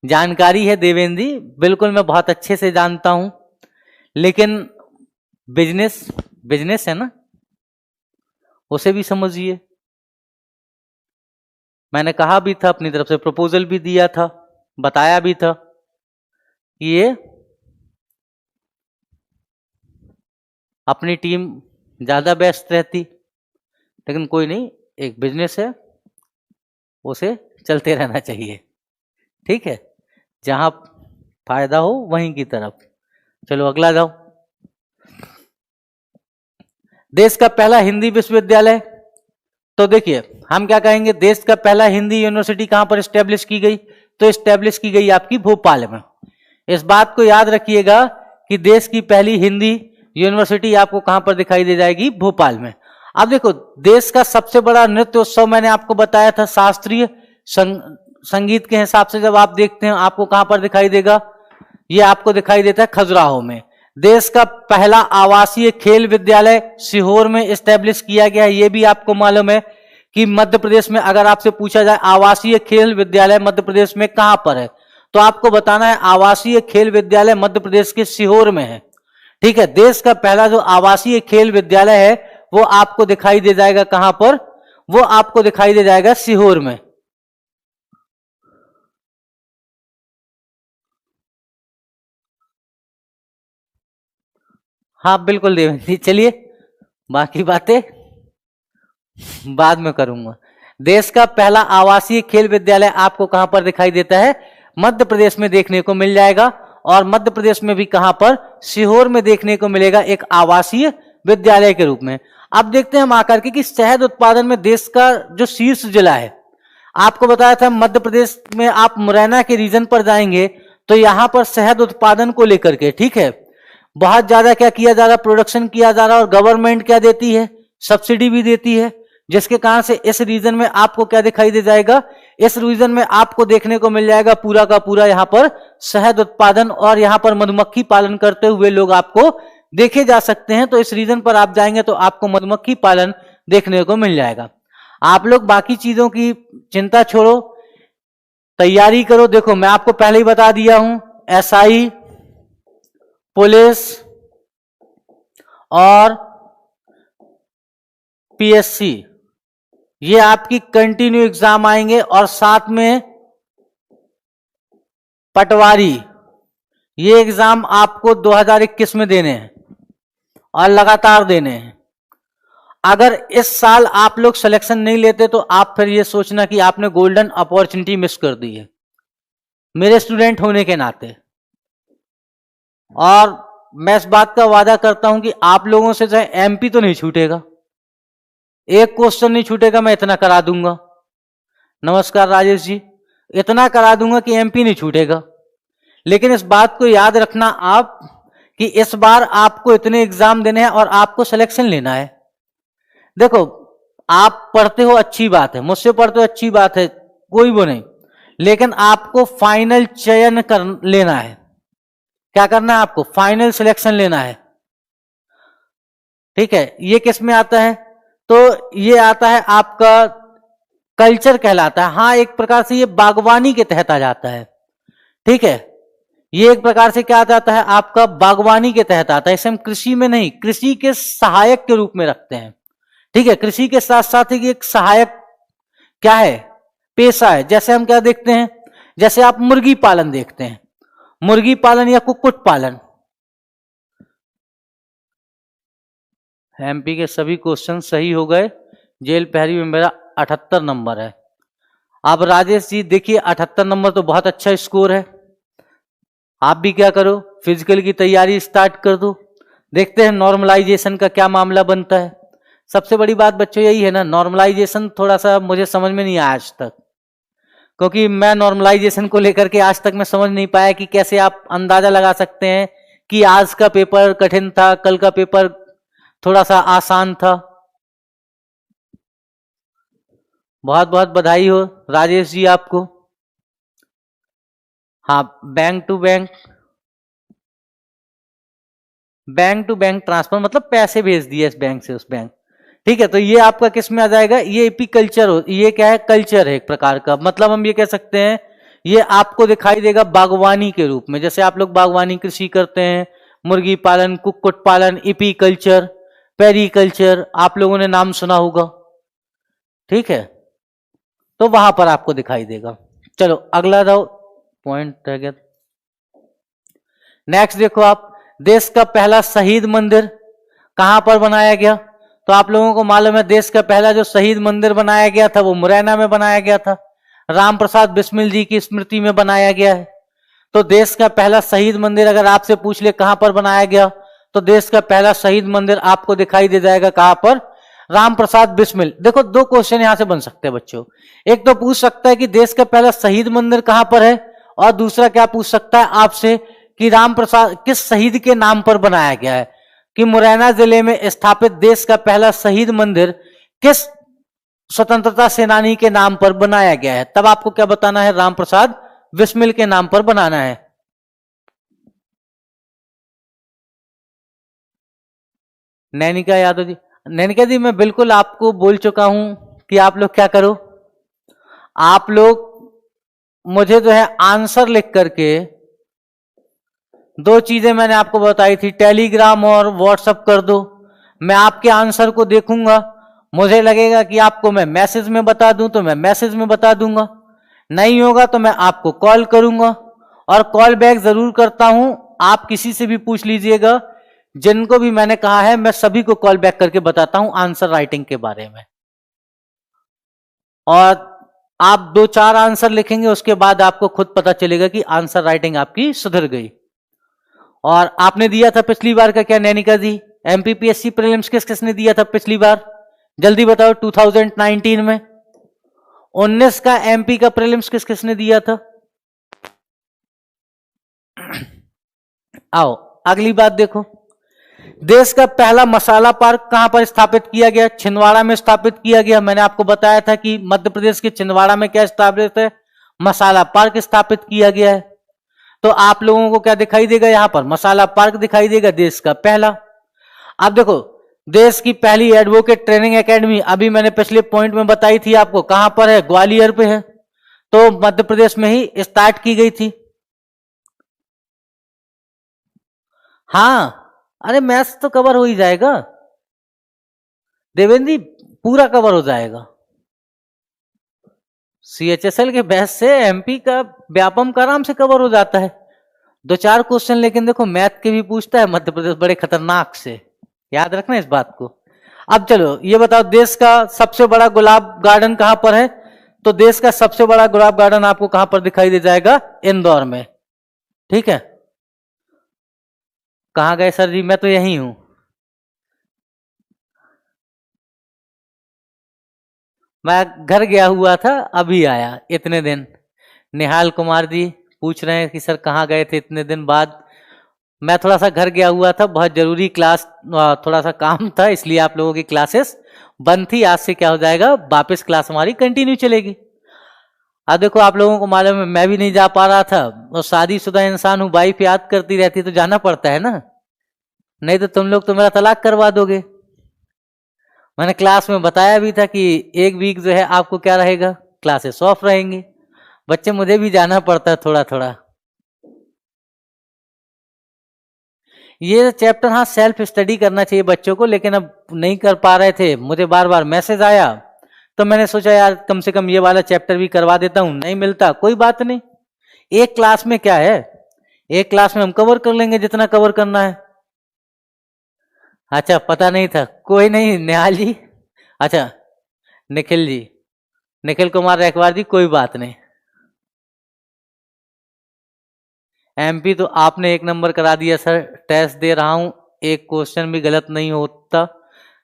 Speaker 1: जानकारी है देवेंद्र जी, बिल्कुल मैं बहुत अच्छे से जानता हूं, लेकिन बिजनेस बिजनेस है ना, उसे भी समझिए। मैंने कहा भी था, अपनी तरफ से प्रपोजल भी दिया था, बताया भी था कि ये अपनी टीम ज्यादा बेस्ट रहती, लेकिन कोई नहीं, एक बिजनेस है, उसे चलते रहना चाहिए। ठीक है, जहां फायदा हो वहीं की तरफ। चलो अगला जाओ। देश का पहला हिंदी विश्वविद्यालय, तो देखिए हम क्या कहेंगे, देश का पहला हिंदी यूनिवर्सिटी कहां पर स्टैब्लिश की गई, तो स्टैब्लिश की गई आपकी भोपाल में। इस बात को याद रखिएगा कि देश की पहली हिंदी यूनिवर्सिटी आपको कहां पर दिखाई दे जाएगी, भोपाल में। अब देखो, देश का सबसे बड़ा नृत्य उत्सव मैंने आपको बताया था, शास्त्रीय संगीत के हिसाब से जब आप देखते हैं आपको कहां पर दिखाई देगा, ये आपको दिखाई देता है खजुराहो में। देश का पहला आवासीय खेल विद्यालय सीहोर में स्टैब्लिश किया गया है। ये भी आपको मालूम है कि मध्य प्रदेश में अगर आपसे पूछा जाए आवासीय खेल विद्यालय मध्य प्रदेश में कहां पर है, तो आपको बताना है आवासीय खेल विद्यालय मध्य प्रदेश के सीहोर में है। ठीक है, देश का पहला जो आवासीय खेल विद्यालय है वो आपको दिखाई दे जाएगा कहां पर, वो आपको दिखाई दे जाएगा सीहोर में। हाँ बिल्कुल देवेंद्र जी, चलिए बाकी बातें बाद में करूंगा। देश का पहला आवासीय खेल विद्यालय आपको कहां पर दिखाई देता है, मध्य प्रदेश में देखने को मिल जाएगा, और मध्य प्रदेश में भी कहां पर, सीहोर में देखने को मिलेगा एक आवासीय विद्यालय के रूप में। अब देखते हैं हम आकर के कि शहद उत्पादन में देश का जो शीर्ष जिला है, आपको बताया था मध्य प्रदेश में आप मुरैना के रीजन पर जाएंगे तो यहां पर शहद उत्पादन को लेकर के, ठीक है, बहुत ज्यादा क्या किया जा रहा, प्रोडक्शन किया जा रहा है, और गवर्नमेंट क्या देती है, सब्सिडी भी देती है, जिसके कारण से इस रीजन में आपको क्या दिखाई दे जाएगा, इस रीजन में आपको देखने को मिल जाएगा पूरा का पूरा यहां पर शहद उत्पादन, और यहां पर मधुमक्खी पालन करते हुए लोग आपको देखे जा सकते हैं। तो इस रीजन पर आप जाएंगे तो आपको मधुमक्खी पालन देखने को मिल जाएगा। आप लोग बाकी चीजों की चिंता छोड़ो, तैयारी करो। देखो मैं आपको पहले ही बता दिया हूं, एसआई, पुलिस और पीएससी, ये आपकी कंटिन्यू एग्जाम आएंगे, और साथ में पटवारी, ये एग्जाम आपको 2021 में देने हैं और लगातार देने हैं। अगर इस साल आप लोग सिलेक्शन नहीं लेते तो आप फिर ये सोचना कि आपने गोल्डन अपॉर्चुनिटी मिस कर दी है, मेरे स्टूडेंट होने के नाते। और मैं इस बात का वादा करता हूं कि आप लोगों से चाहे एमपी तो नहीं छूटेगा, एक क्वेश्चन नहीं छूटेगा, मैं इतना करा दूंगा। नमस्कार राजेश जी, इतना करा दूंगा कि एमपी नहीं छूटेगा। लेकिन इस बात को याद रखना आप कि इस बार आपको इतने एग्जाम देने हैं और आपको सिलेक्शन लेना है। देखो, आप पढ़ते हो अच्छी बात है, मुझसे पढ़ते हो अच्छी बात है, कोई वो नहीं, लेकिन आपको फाइनल चयन कर लेना है। क्या करना है आपको? फाइनल सिलेक्शन लेना है। ठीक है, ये किस में आता है? तो ये आता है आपका कल्चर कहलाता है। हाँ, एक प्रकार से ये बागवानी के तहत आ जाता है। ठीक है, ये एक प्रकार से क्या आ जाता है आपका? बागवानी के तहत आता है। इसे हम कृषि में नहीं, कृषि के सहायक के रूप में रखते हैं। ठीक है, कृषि के साथ साथ ही एक सहायक क्या है? पेशा है। जैसे हम क्या देखते हैं, जैसे आप मुर्गी पालन देखते हैं, मुर्गी पालन या कुक्कुट पालन। एमपी के सभी क्वेश्चन सही हो गए। जेल पहरी में मेरा 78 नंबर है। अब राजेश जी देखिए, 78 नंबर तो बहुत अच्छा स्कोर है। आप भी क्या करो, फिजिकल की तैयारी स्टार्ट कर दो। देखते हैं नॉर्मलाइजेशन का क्या मामला बनता है। सबसे बड़ी बात बच्चों यही है ना, नॉर्मलाइजेशन थोड़ा सा मुझे समझ में नहीं आया आज तक, क्योंकि मैं नॉर्मलाइजेशन को लेकर के आज तक मैं समझ नहीं पाया कि कैसे आप अंदाजा लगा सकते हैं कि आज का पेपर कठिन था, कल का पेपर थोड़ा सा आसान था। बहुत बहुत बधाई हो राजेश जी आपको। हाँ, bank to bank, bank to bank transfer मतलब पैसे भेज दिए इस बैंक से उस बैंक। ठीक है, तो ये आपका किस में आ जाएगा? ये एपी कल्चर हो, ये क्या है? कल्चर है एक प्रकार का। मतलब हम ये कह सकते हैं ये आपको दिखाई देगा बागवानी के रूप में। जैसे आप लोग बागवानी कृषि करते हैं, मुर्गी पालन, कुक्कुट पालन, एपी कल्चर, पेरीकल्चर, आप लोगों ने नाम सुना होगा। ठीक है, तो वहां पर आपको दिखाई देगा। चलो अगला दो पॉइंट रह गया। नेक्स्ट देखो आप, देश का पहला शहीद मंदिर कहां पर बनाया गया? तो आप लोगों को मालूम है देश का पहला जो शहीद मंदिर बनाया गया था वो मुरैना में बनाया गया था। राम प्रसाद बिस्मिल जी की स्मृति में बनाया गया है। तो देश का पहला शहीद मंदिर अगर आपसे पूछ ले कहां पर बनाया गया, तो देश का पहला शहीद मंदिर आपको दिखाई दे जाएगा कहां पर? राम प्रसाद बिस्मिल। देखो, दो क्वेश्चन यहां से बन सकते हैं बच्चों। एक तो पूछ सकता है कि देश का पहला शहीद मंदिर कहां पर है, और दूसरा क्या पूछ सकता है आपसे कि राम प्रसाद किस शहीद के नाम पर बनाया गया है, कि मुरैना जिले में स्थापित देश का पहला शहीद मंदिर किस स्वतंत्रता सेनानी के नाम पर बनाया गया है। तब आपको क्या बताना है? राम प्रसाद बिस्मिल के नाम पर बनाना है। नैनिका यादव जी, नैनिका जी मैं बिल्कुल आपको बोल चुका हूं कि आप लोग क्या करो, आप लोग मुझे जो है आंसर लिख करके, दो चीजें मैंने आपको बताई थी, टेलीग्राम और व्हाट्सएप कर दो। मैं आपके आंसर को देखूंगा, मुझे लगेगा कि आपको मैं मैसेज में बता दूं तो मैं मैसेज में बता दूंगा, नहीं होगा तो मैं आपको कॉल करूंगा, और कॉल बैक जरूर करता हूं। आप किसी से भी पूछ लीजिएगा, जिनको भी मैंने कहा है मैं सभी को कॉल बैक करके बताता हूं आंसर राइटिंग के बारे में। और आप दो चार आंसर लिखेंगे, उसके बाद आपको खुद पता चलेगा कि आंसर राइटिंग आपकी सुधर गई। और आपने दिया था पिछली बार का क्या नैनिका जी? एमपीपीएससी प्रीलिम्स किस किसने दिया था पिछली बार? जल्दी बताओ। 2019 में 19 का एमपी का प्रीलिम्स किस किसने दिया था? आओ अगली बात देखो, देश का पहला मसाला पार्क कहां पर स्थापित किया गया? छिंदवाड़ा में स्थापित किया गया। मैंने आपको बताया था कि मध्य प्रदेश के छिंदवाड़ा में क्या स्थापित है? मसाला पार्क स्थापित किया गया है। तो आप लोगों को क्या दिखाई देगा यहां पर? मसाला पार्क दिखाई देगा, देश का पहला। अब देखो, देश की पहली एडवोकेट ट्रेनिंग एकेडमी अभी मैंने पिछले पॉइंट में बताई थी आपको, कहां पर है? ग्वालियर पे है। तो मध्य प्रदेश में ही स्टार्ट की गई थी। हाँ, अरे मैथ्स तो कवर हो ही जाएगा देवेंद्र जी, पूरा कवर हो जाएगा। सीएचएसएल के बेस से एमपी का व्यापम का आराम से कवर हो जाता है। दो चार क्वेश्चन लेकिन देखो मैथ के भी पूछता है मध्य प्रदेश बड़े खतरनाक से, याद रखना इस बात को। अब चलो ये बताओ, देश का सबसे बड़ा गुलाब गार्डन कहां पर है? तो देश का सबसे बड़ा गुलाब गार्डन आपको कहां पर दिखाई दे जाएगा? इंदौर में। ठीक है, कहां गए सर जी? मैं तो यही हूं। मैं घर गया हुआ था, अभी आया इतने दिन। निहाल कुमार जी पूछ रहे हैं कि सर कहाँ गए थे इतने दिन बाद। मैं थोड़ा सा घर गया हुआ था, बहुत जरूरी क्लास, थोड़ा सा काम था, इसलिए आप लोगों की क्लासेस बंद थी। आज से क्या हो जाएगा, वापस क्लास हमारी कंटिन्यू चलेगी। अब देखो आप लोगों को मालूम है मैं भी नहीं जा पा रहा था, और शादीशुदा इंसान हूँ, वाइफ याद करती रहती तो जाना पड़ता है ना, नहीं तो तुम लोग तो मेरा तलाक करवा दोगे। मैंने क्लास में बताया भी था कि एक वीक जो है आपको क्या रहेगा, क्लासेस ऑफ रहेंगी। बच्चे मुझे भी जाना पड़ता है थोड़ा थोड़ा। ये चैप्टर हाँ सेल्फ स्टडी करना चाहिए बच्चों को, लेकिन अब नहीं कर पा रहे थे, मुझे बार बार मैसेज आया, तो मैंने सोचा यार कम से कम ये वाला चैप्टर भी करवा देता हूं। नहीं मिलता कोई बात नहीं, एक क्लास में क्या है, एक क्लास में हम कवर कर लेंगे जितना कवर करना है। अच्छा पता नहीं था, कोई नहीं निहाल जी, अच्छा निखिल जी, निखिल कुमार रैकवार जी, कोई बात नहीं। एमपी तो आपने एक नंबर करा दिया सर, टेस्ट दे रहा हूं, एक क्वेश्चन भी गलत नहीं होता।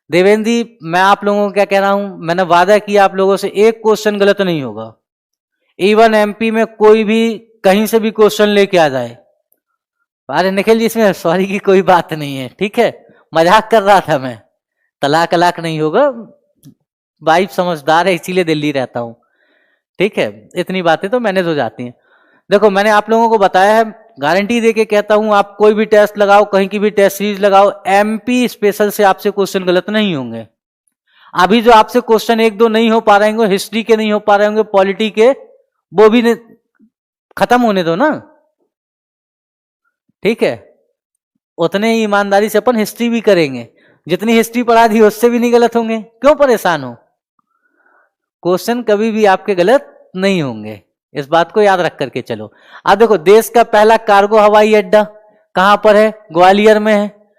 Speaker 1: देवेंद्र जी मैं आप लोगों को क्या कह रहा हूं, मैंने वादा किया आप लोगों से एक क्वेश्चन गलत नहीं होगा। इवन एमपी में कोई भी कहीं से भी क्वेश्चन लेके आ जाए। अरे निखिल जी इसमें सॉरी की कोई बात नहीं है, ठीक है, मजाक कर रहा था मैं। तलाक अलाक नहीं होगा, वाइफ समझदार है इसीलिए दिल्ली रहता हूं, ठीक है, इतनी बातें तो मैनेज हो जाती हैं। देखो मैंने आप लोगों को बताया है, गारंटी देके कहता हूं, आप कोई भी टेस्ट लगाओ, कहीं की भी टेस्ट सीरीज लगाओ, एमपी स्पेशल से आपसे क्वेश्चन गलत नहीं होंगे। अभी जो आपसे क्वेश्चन एक दो नहीं हो पा रहे होंगे, हिस्ट्री के नहीं हो पा रहे होंगे, पॉलिटी के, वो भी खत्म होने दो ना, ठीक है। उतने ही ईमानदारी से अपन हिस्ट्री भी करेंगे, जितनी हिस्ट्री पढ़ा दी उससे भी नहीं गलत होंगे, क्यों परेशान हो। क्वेश्चन कभी भी आपके गलत नहीं होंगे, इस बात को याद रख करके चलो। अब देखो देश का पहला कार्गो हवाई अड्डा कहां पर है, ग्वालियर में है।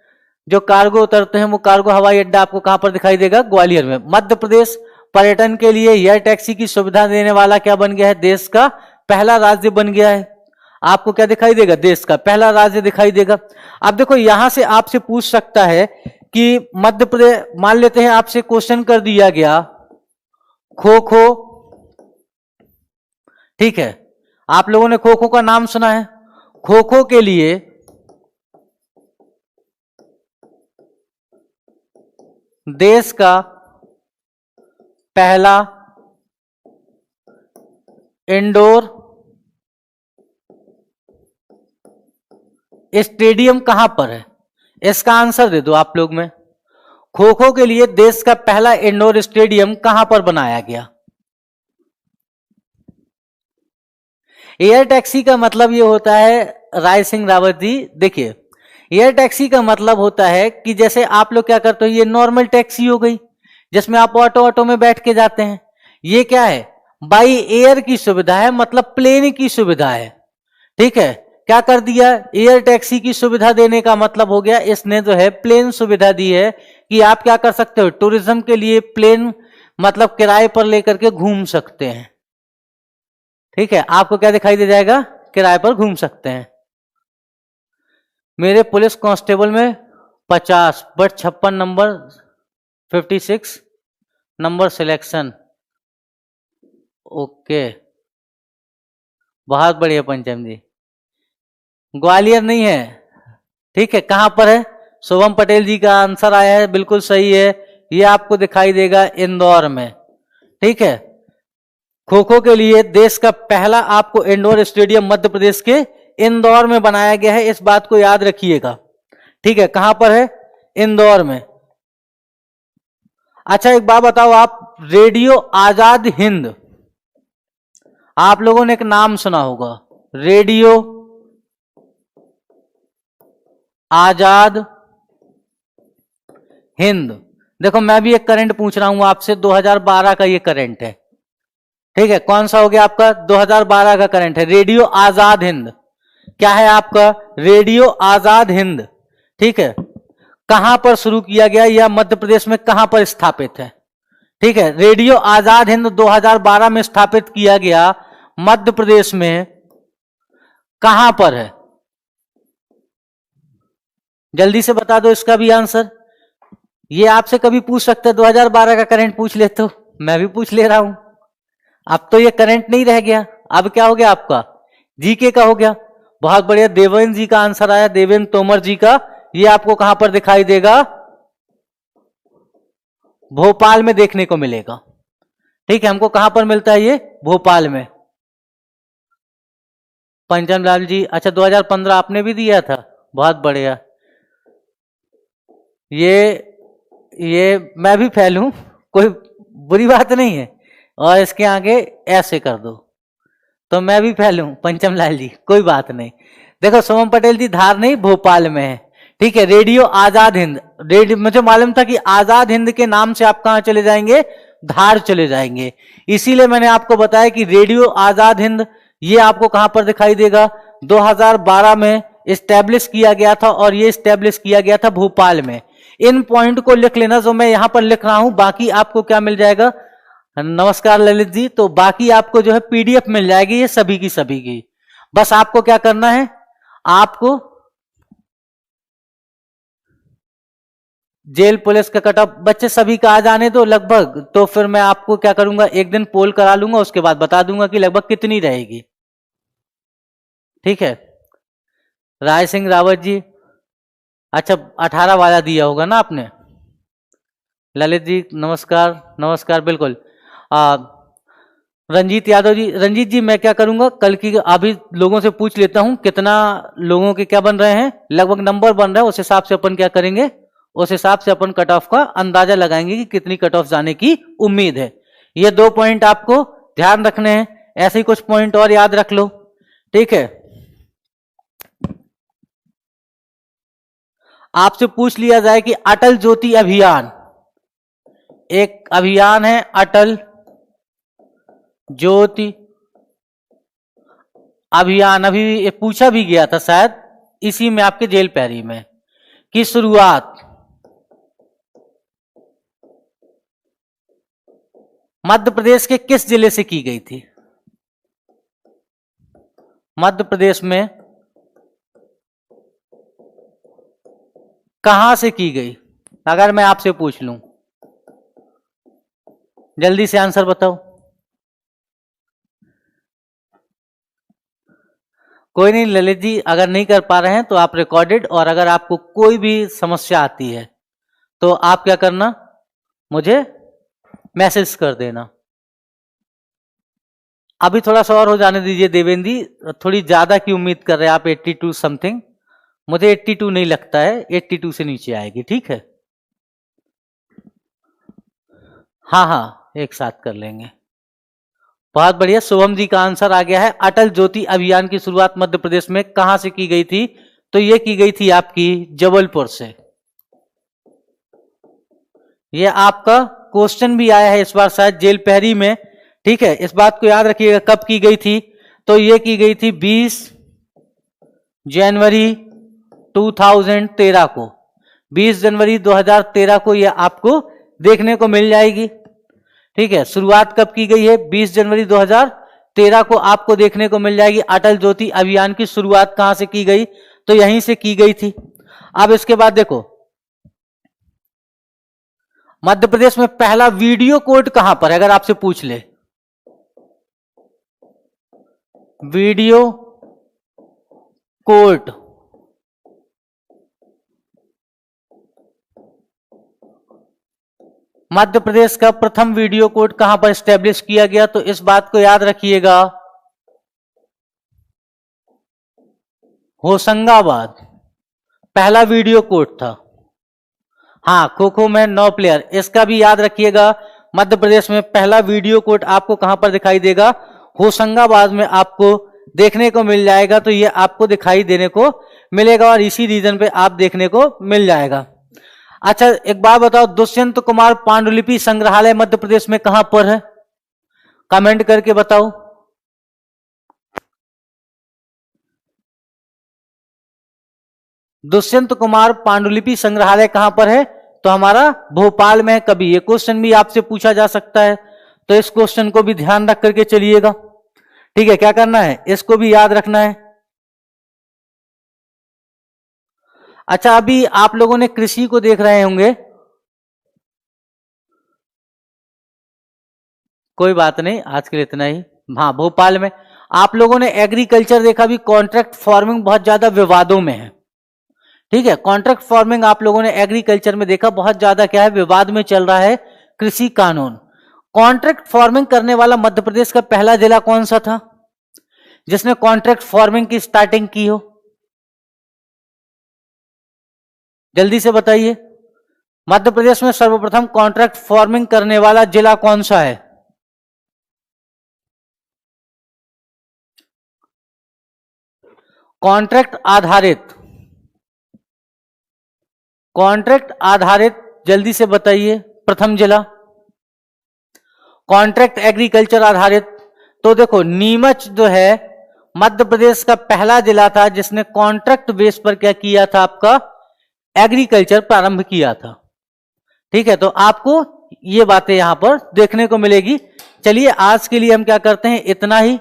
Speaker 1: जो कार्गो उतरते हैं वो कार्गो हवाई अड्डा आपको कहां पर दिखाई देगा, ग्वालियर में। मध्य प्रदेश पर्यटन के लिए एयर टैक्सी की सुविधा देने वाला क्या बन गया है, देश का पहला राज्य बन गया है। आपको क्या दिखाई देगा, देश का पहला राज्य दिखाई देगा। अब देखो यहां से आपसे पूछ सकता है कि मध्य प्रदेश, मान लेते हैं आपसे क्वेश्चन कर दिया गया खो खो, ठीक है, आप लोगों ने खो खो का नाम सुना है। खो खो के लिए देश का पहला इंडोर स्टेडियम कहां पर है, इसका आंसर दे दो आप लोग में। खो खो के लिए देश का पहला इंडोर स्टेडियम कहां पर बनाया गया। एयर टैक्सी का मतलब यह होता है, राय सिंह रावत जी देखिए, एयर टैक्सी का मतलब होता है कि जैसे आप लोग क्या करते हो, ये नॉर्मल टैक्सी हो गई जिसमें आप ऑटो में बैठ के जाते हैं। ये क्या है, बाई एयर की सुविधा है, मतलब प्लेन की सुविधा है, ठीक है। क्या कर दिया, एयर टैक्सी की सुविधा देने का मतलब हो गया इसने जो है प्लेन सुविधा दी है कि आप क्या कर सकते हो, टूरिज्म के लिए प्लेन मतलब किराए पर लेकर के घूम सकते हैं, ठीक है। आपको क्या दिखाई दे जाएगा, किराए पर घूम सकते हैं। मेरे पुलिस कांस्टेबल में 50 but 56 number 56 number selection, okay बहुत बढ़िया पंचम जी। ग्वालियर नहीं है, ठीक है, कहां पर है, शुभम पटेल जी का आंसर आया है, बिल्कुल सही है। ये आपको दिखाई देगा इंदौर में, ठीक है। खो खो के लिए देश का पहला आपको इंडोर स्टेडियम मध्य प्रदेश के इंदौर में बनाया गया है, इस बात को याद रखिएगा, ठीक है। कहां पर है, इंदौर में। अच्छा एक बात बताओ, आप रेडियो आजाद हिंद, आप लोगों ने एक नाम सुना होगा, रेडियो आजाद हिंद। देखो मैं भी एक करंट पूछ रहा हूं आपसे, 2012 का ये करंट है, ठीक है। कौन सा हो गया आपका, 2012 का करंट है, रेडियो आजाद हिंद। क्या है आपका, रेडियो आजाद हिंद, ठीक है। कहां पर शुरू किया गया या मध्य प्रदेश में कहां पर स्थापित है, ठीक है। रेडियो आजाद हिंद 2012 में स्थापित किया गया, मध्य प्रदेश में कहां पर है, जल्दी से बता दो इसका भी आंसर। ये आपसे कभी पूछ सकते हैं, 2012 का करंट पूछ ले तो मैं भी पूछ ले रहा हूं, अब तो ये करंट नहीं रह गया। अब क्या हो गया आपका, जीके का हो गया। बहुत बढ़िया, देवेंद्र जी का आंसर आया, देवेंद्र तोमर जी का। ये आपको कहां पर दिखाई देगा, भोपाल में देखने को मिलेगा। ठीक है, हमको कहां पर मिलता है ये, भोपाल में। पंचम लाल जी, अच्छा 2015 आपने भी दिया था, बहुत बढ़िया। ये मैं भी फेल हूं, कोई बुरी बात नहीं है। और इसके आगे ऐसे कर दो तो मैं भी फेल हूं, पंचम लाल जी, कोई बात नहीं। देखो सोमम पटेल जी, धार नहीं भोपाल में है। ठीक है, रेडियो आजाद हिंद, रेडियो मुझे मालूम था कि आजाद हिंद के नाम से आप कहां चले जाएंगे, धार चले जाएंगे। इसीलिए मैंने आपको बताया कि रेडियो आजाद हिंद ये आपको कहां पर दिखाई देगा, 2012 में इस्टेब्लिश किया गया था, और ये इस्टेब्लिश किया गया था भोपाल में। इन पॉइंट को लिख लेना जो मैं यहां पर लिख रहा हूं, बाकी आपको क्या मिल जाएगा। नमस्कार ललित जी, तो बाकी आपको जो है पीडीएफ मिल जाएगी ये सभी की सभी की। बस आपको क्या करना है, आपको जेल पुलिस का कट ऑफ बच्चे सभी का आ जाने दो लगभग, तो फिर मैं आपको क्या करूंगा, एक दिन पोल करा लूंगा, उसके बाद बता दूंगा कि लगभग कितनी रहेगी। ठीक है, राय सिंह रावत जी, अच्छा 18 वाला दिया होगा ना आपने। ललित जी नमस्कार, नमस्कार, बिल्कुल। रंजीत यादव जी, रंजीत जी मैं क्या करूंगा, कल की अभी लोगों से पूछ लेता हूं कितना लोगों के क्या बन रहे हैं, लगभग नंबर बन रहा है, उस हिसाब से अपन क्या करेंगे, उस हिसाब से अपन कट ऑफ का अंदाजा लगाएंगे कि कितनी कट ऑफ जाने की उम्मीद है। ये 2 पॉइंट आपको ध्यान रखने हैं, ऐसे ही कुछ पॉइंट और याद रख लो। ठीक है, आपसे पूछ लिया जाए कि अटल ज्योति अभियान, एक अभियान है अटल ज्योति अभियान, अभी ये पूछा भी गया था शायद इसी में आपके जेल पैरी में, की शुरुआत मध्य प्रदेश के किस जिले से की गई थी। मध्य प्रदेश में कहां से की गई, अगर मैं आपसे पूछ लूं, जल्दी से आंसर बताओ। कोई नहीं ललित जी, अगर नहीं कर पा रहे हैं तो आप रिकॉर्डेड, और अगर आपको कोई भी समस्या आती है तो आप क्या करना, मुझे मैसेज कर देना। अभी थोड़ा सा और हो जाने दीजिए देवेंद्र जी, थोड़ी ज्यादा की उम्मीद कर रहे हैं आप, 82 समथिंग, मुझे 82 नहीं लगता है, 82 से नीचे आएगी। ठीक है, हाँ हाँ एक साथ कर लेंगे। बहुत बढ़िया, शुभम जी का आंसर आ गया है, अटल ज्योति अभियान की शुरुआत मध्य प्रदेश में कहां से की गई थी, तो ये की गई थी आपकी जबलपुर से। ये आपका क्वेश्चन भी आया है इस बार शायद जेल पहरी में। ठीक है, इस बात को याद रखिएगा कब की गई थी, तो ये की गई थी 20 जनवरी 2013 को, 20 जनवरी 2013 को ये आपको देखने को मिल जाएगी। ठीक है, शुरुआत कब की गई है, 20 जनवरी 2013 को आपको देखने को मिल जाएगी। अटल ज्योति अभियान की शुरुआत कहां से की गई, तो यहीं से की गई थी। अब इसके बाद देखो, मध्य प्रदेश में पहला वीडियो कोर्ट कहां पर है, अगर आपसे पूछ ले, वीडियो कोर्ट मध्य प्रदेश का प्रथम वीडियो कोर्ट कहां पर स्टैब्लिश किया गया, तो इस बात को याद रखिएगा, होशंगाबाद पहला वीडियो कोर्ट था। हाँ, खो खो में 9 प्लेयर, इसका भी याद रखिएगा, मध्य प्रदेश में पहला वीडियो कोर्ट आपको कहां पर दिखाई देगा, होशंगाबाद में आपको देखने को मिल जाएगा। तो ये आपको दिखाई देने को मिलेगा और इसी रीजन पे आप देखने को मिल जाएगा। अच्छा एक बात बताओ, दुष्यंत कुमार पांडुलिपि संग्रहालय मध्य प्रदेश में कहां पर है, कमेंट करके बताओ। दुष्यंत कुमार पांडुलिपि संग्रहालय कहां पर है, तो हमारा भोपाल में है। कभी ये क्वेश्चन भी आपसे पूछा जा सकता है, तो इस क्वेश्चन को भी ध्यान रख करके चलिएगा। ठीक है, क्या करना है, इसको भी याद रखना है। अच्छा, अभी आप लोगों ने कृषि को देख रहे होंगे, कोई बात नहीं, आज के लिए इतना ही। हाँ, भोपाल में आप लोगों ने एग्रीकल्चर देखा भी, कॉन्ट्रैक्ट फार्मिंग बहुत ज्यादा विवादों में है। ठीक है, कॉन्ट्रैक्ट फार्मिंग आप लोगों ने एग्रीकल्चर में देखा बहुत ज्यादा क्या है, विवाद में चल रहा है कृषि कानून। कॉन्ट्रैक्ट फार्मिंग करने वाला मध्य प्रदेश का पहला जिला कौन सा था जिसने कॉन्ट्रैक्ट फार्मिंग की स्टार्टिंग की हो? जल्दी से बताइए, मध्य प्रदेश में सर्वप्रथम कॉन्ट्रैक्ट फार्मिंग करने वाला जिला कौन सा है? कॉन्ट्रैक्ट आधारित जल्दी से बताइए, प्रथम जिला कॉन्ट्रैक्ट एग्रीकल्चर आधारित। तो देखो, नीमच जो है मध्य प्रदेश का पहला जिला था जिसने कॉन्ट्रैक्ट बेस पर क्या किया था, आपका एग्रीकल्चर प्रारंभ किया था। ठीक है, तो आपको ये बातें यहां पर देखने को मिलेगी। चलिए, आज के लिए हम क्या करते हैं, इतना ही।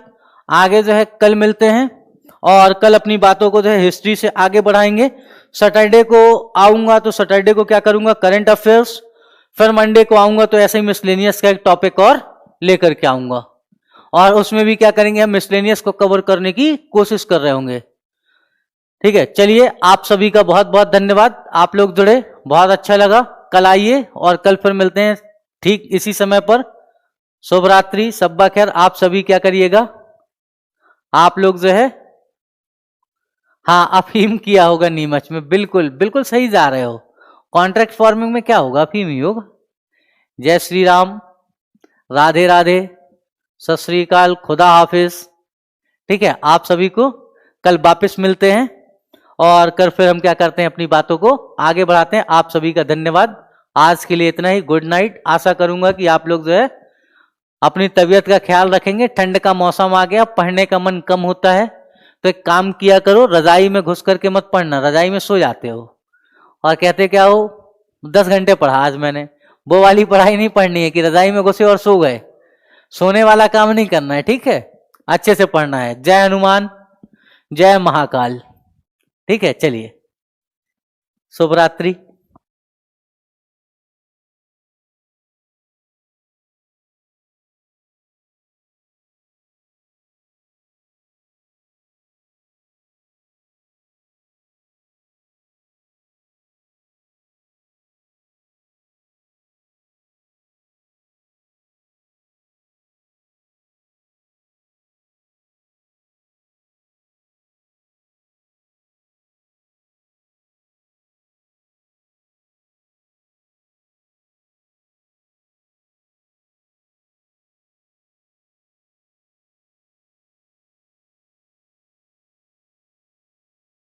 Speaker 1: आगे जो है कल मिलते हैं और कल अपनी बातों को जो है हिस्ट्री से आगे बढ़ाएंगे। सैटरडे को आऊंगा तो सैटरडे को क्या करूंगा, करंट अफेयर्स। फिर मंडे को आऊंगा तो ऐसे ही मिसलेनियस का एक टॉपिक और लेकर के आऊंगा, और उसमें भी क्या करेंगे, हम मिसलेनियस को कवर करने की कोशिश कर रहे होंगे। ठीक है, चलिए, आप सभी का बहुत बहुत धन्यवाद। आप लोग जुड़े, बहुत अच्छा लगा। कल आइए और कल फिर मिलते हैं ठीक इसी समय पर। शुभ रात्रि, सब्बा खैर। आप सभी क्या करिएगा, आप लोग जो है, हाँ, अफीम किया होगा नीमच में। बिल्कुल बिल्कुल सही जा रहे हो। कॉन्ट्रैक्ट फार्मिंग में क्या होगा, अफीम ही होगा। जय श्री राम, राधे राधे, सत श्री अकाल, खुदा हाफिज। ठीक है, आप सभी को कल वापस मिलते हैं और कल फिर हम क्या करते हैं, अपनी बातों को आगे बढ़ाते हैं। आप सभी का धन्यवाद। आज के लिए इतना ही। Good night. आशा करूंगा कि आप लोग जो है अपनी तबीयत का ख्याल रखेंगे। ठंड का मौसम आ गया, पढ़ने का मन कम होता है, तो एक काम किया करो, रजाई में घुस करके मत पढ़ना। रजाई में सो जाते हो और कहते क्या हो, 10 घंटे पढ़ा आज मैंने। वो वाली पढ़ाई नहीं पढ़नी है कि रजाई में घुसे और सो गए। सोने वाला काम नहीं करना है। ठीक है, अच्छे से पढ़ना है। जय हनुमान, जय महाकाल। ठीक है, चलिए, शुभ रात्रि।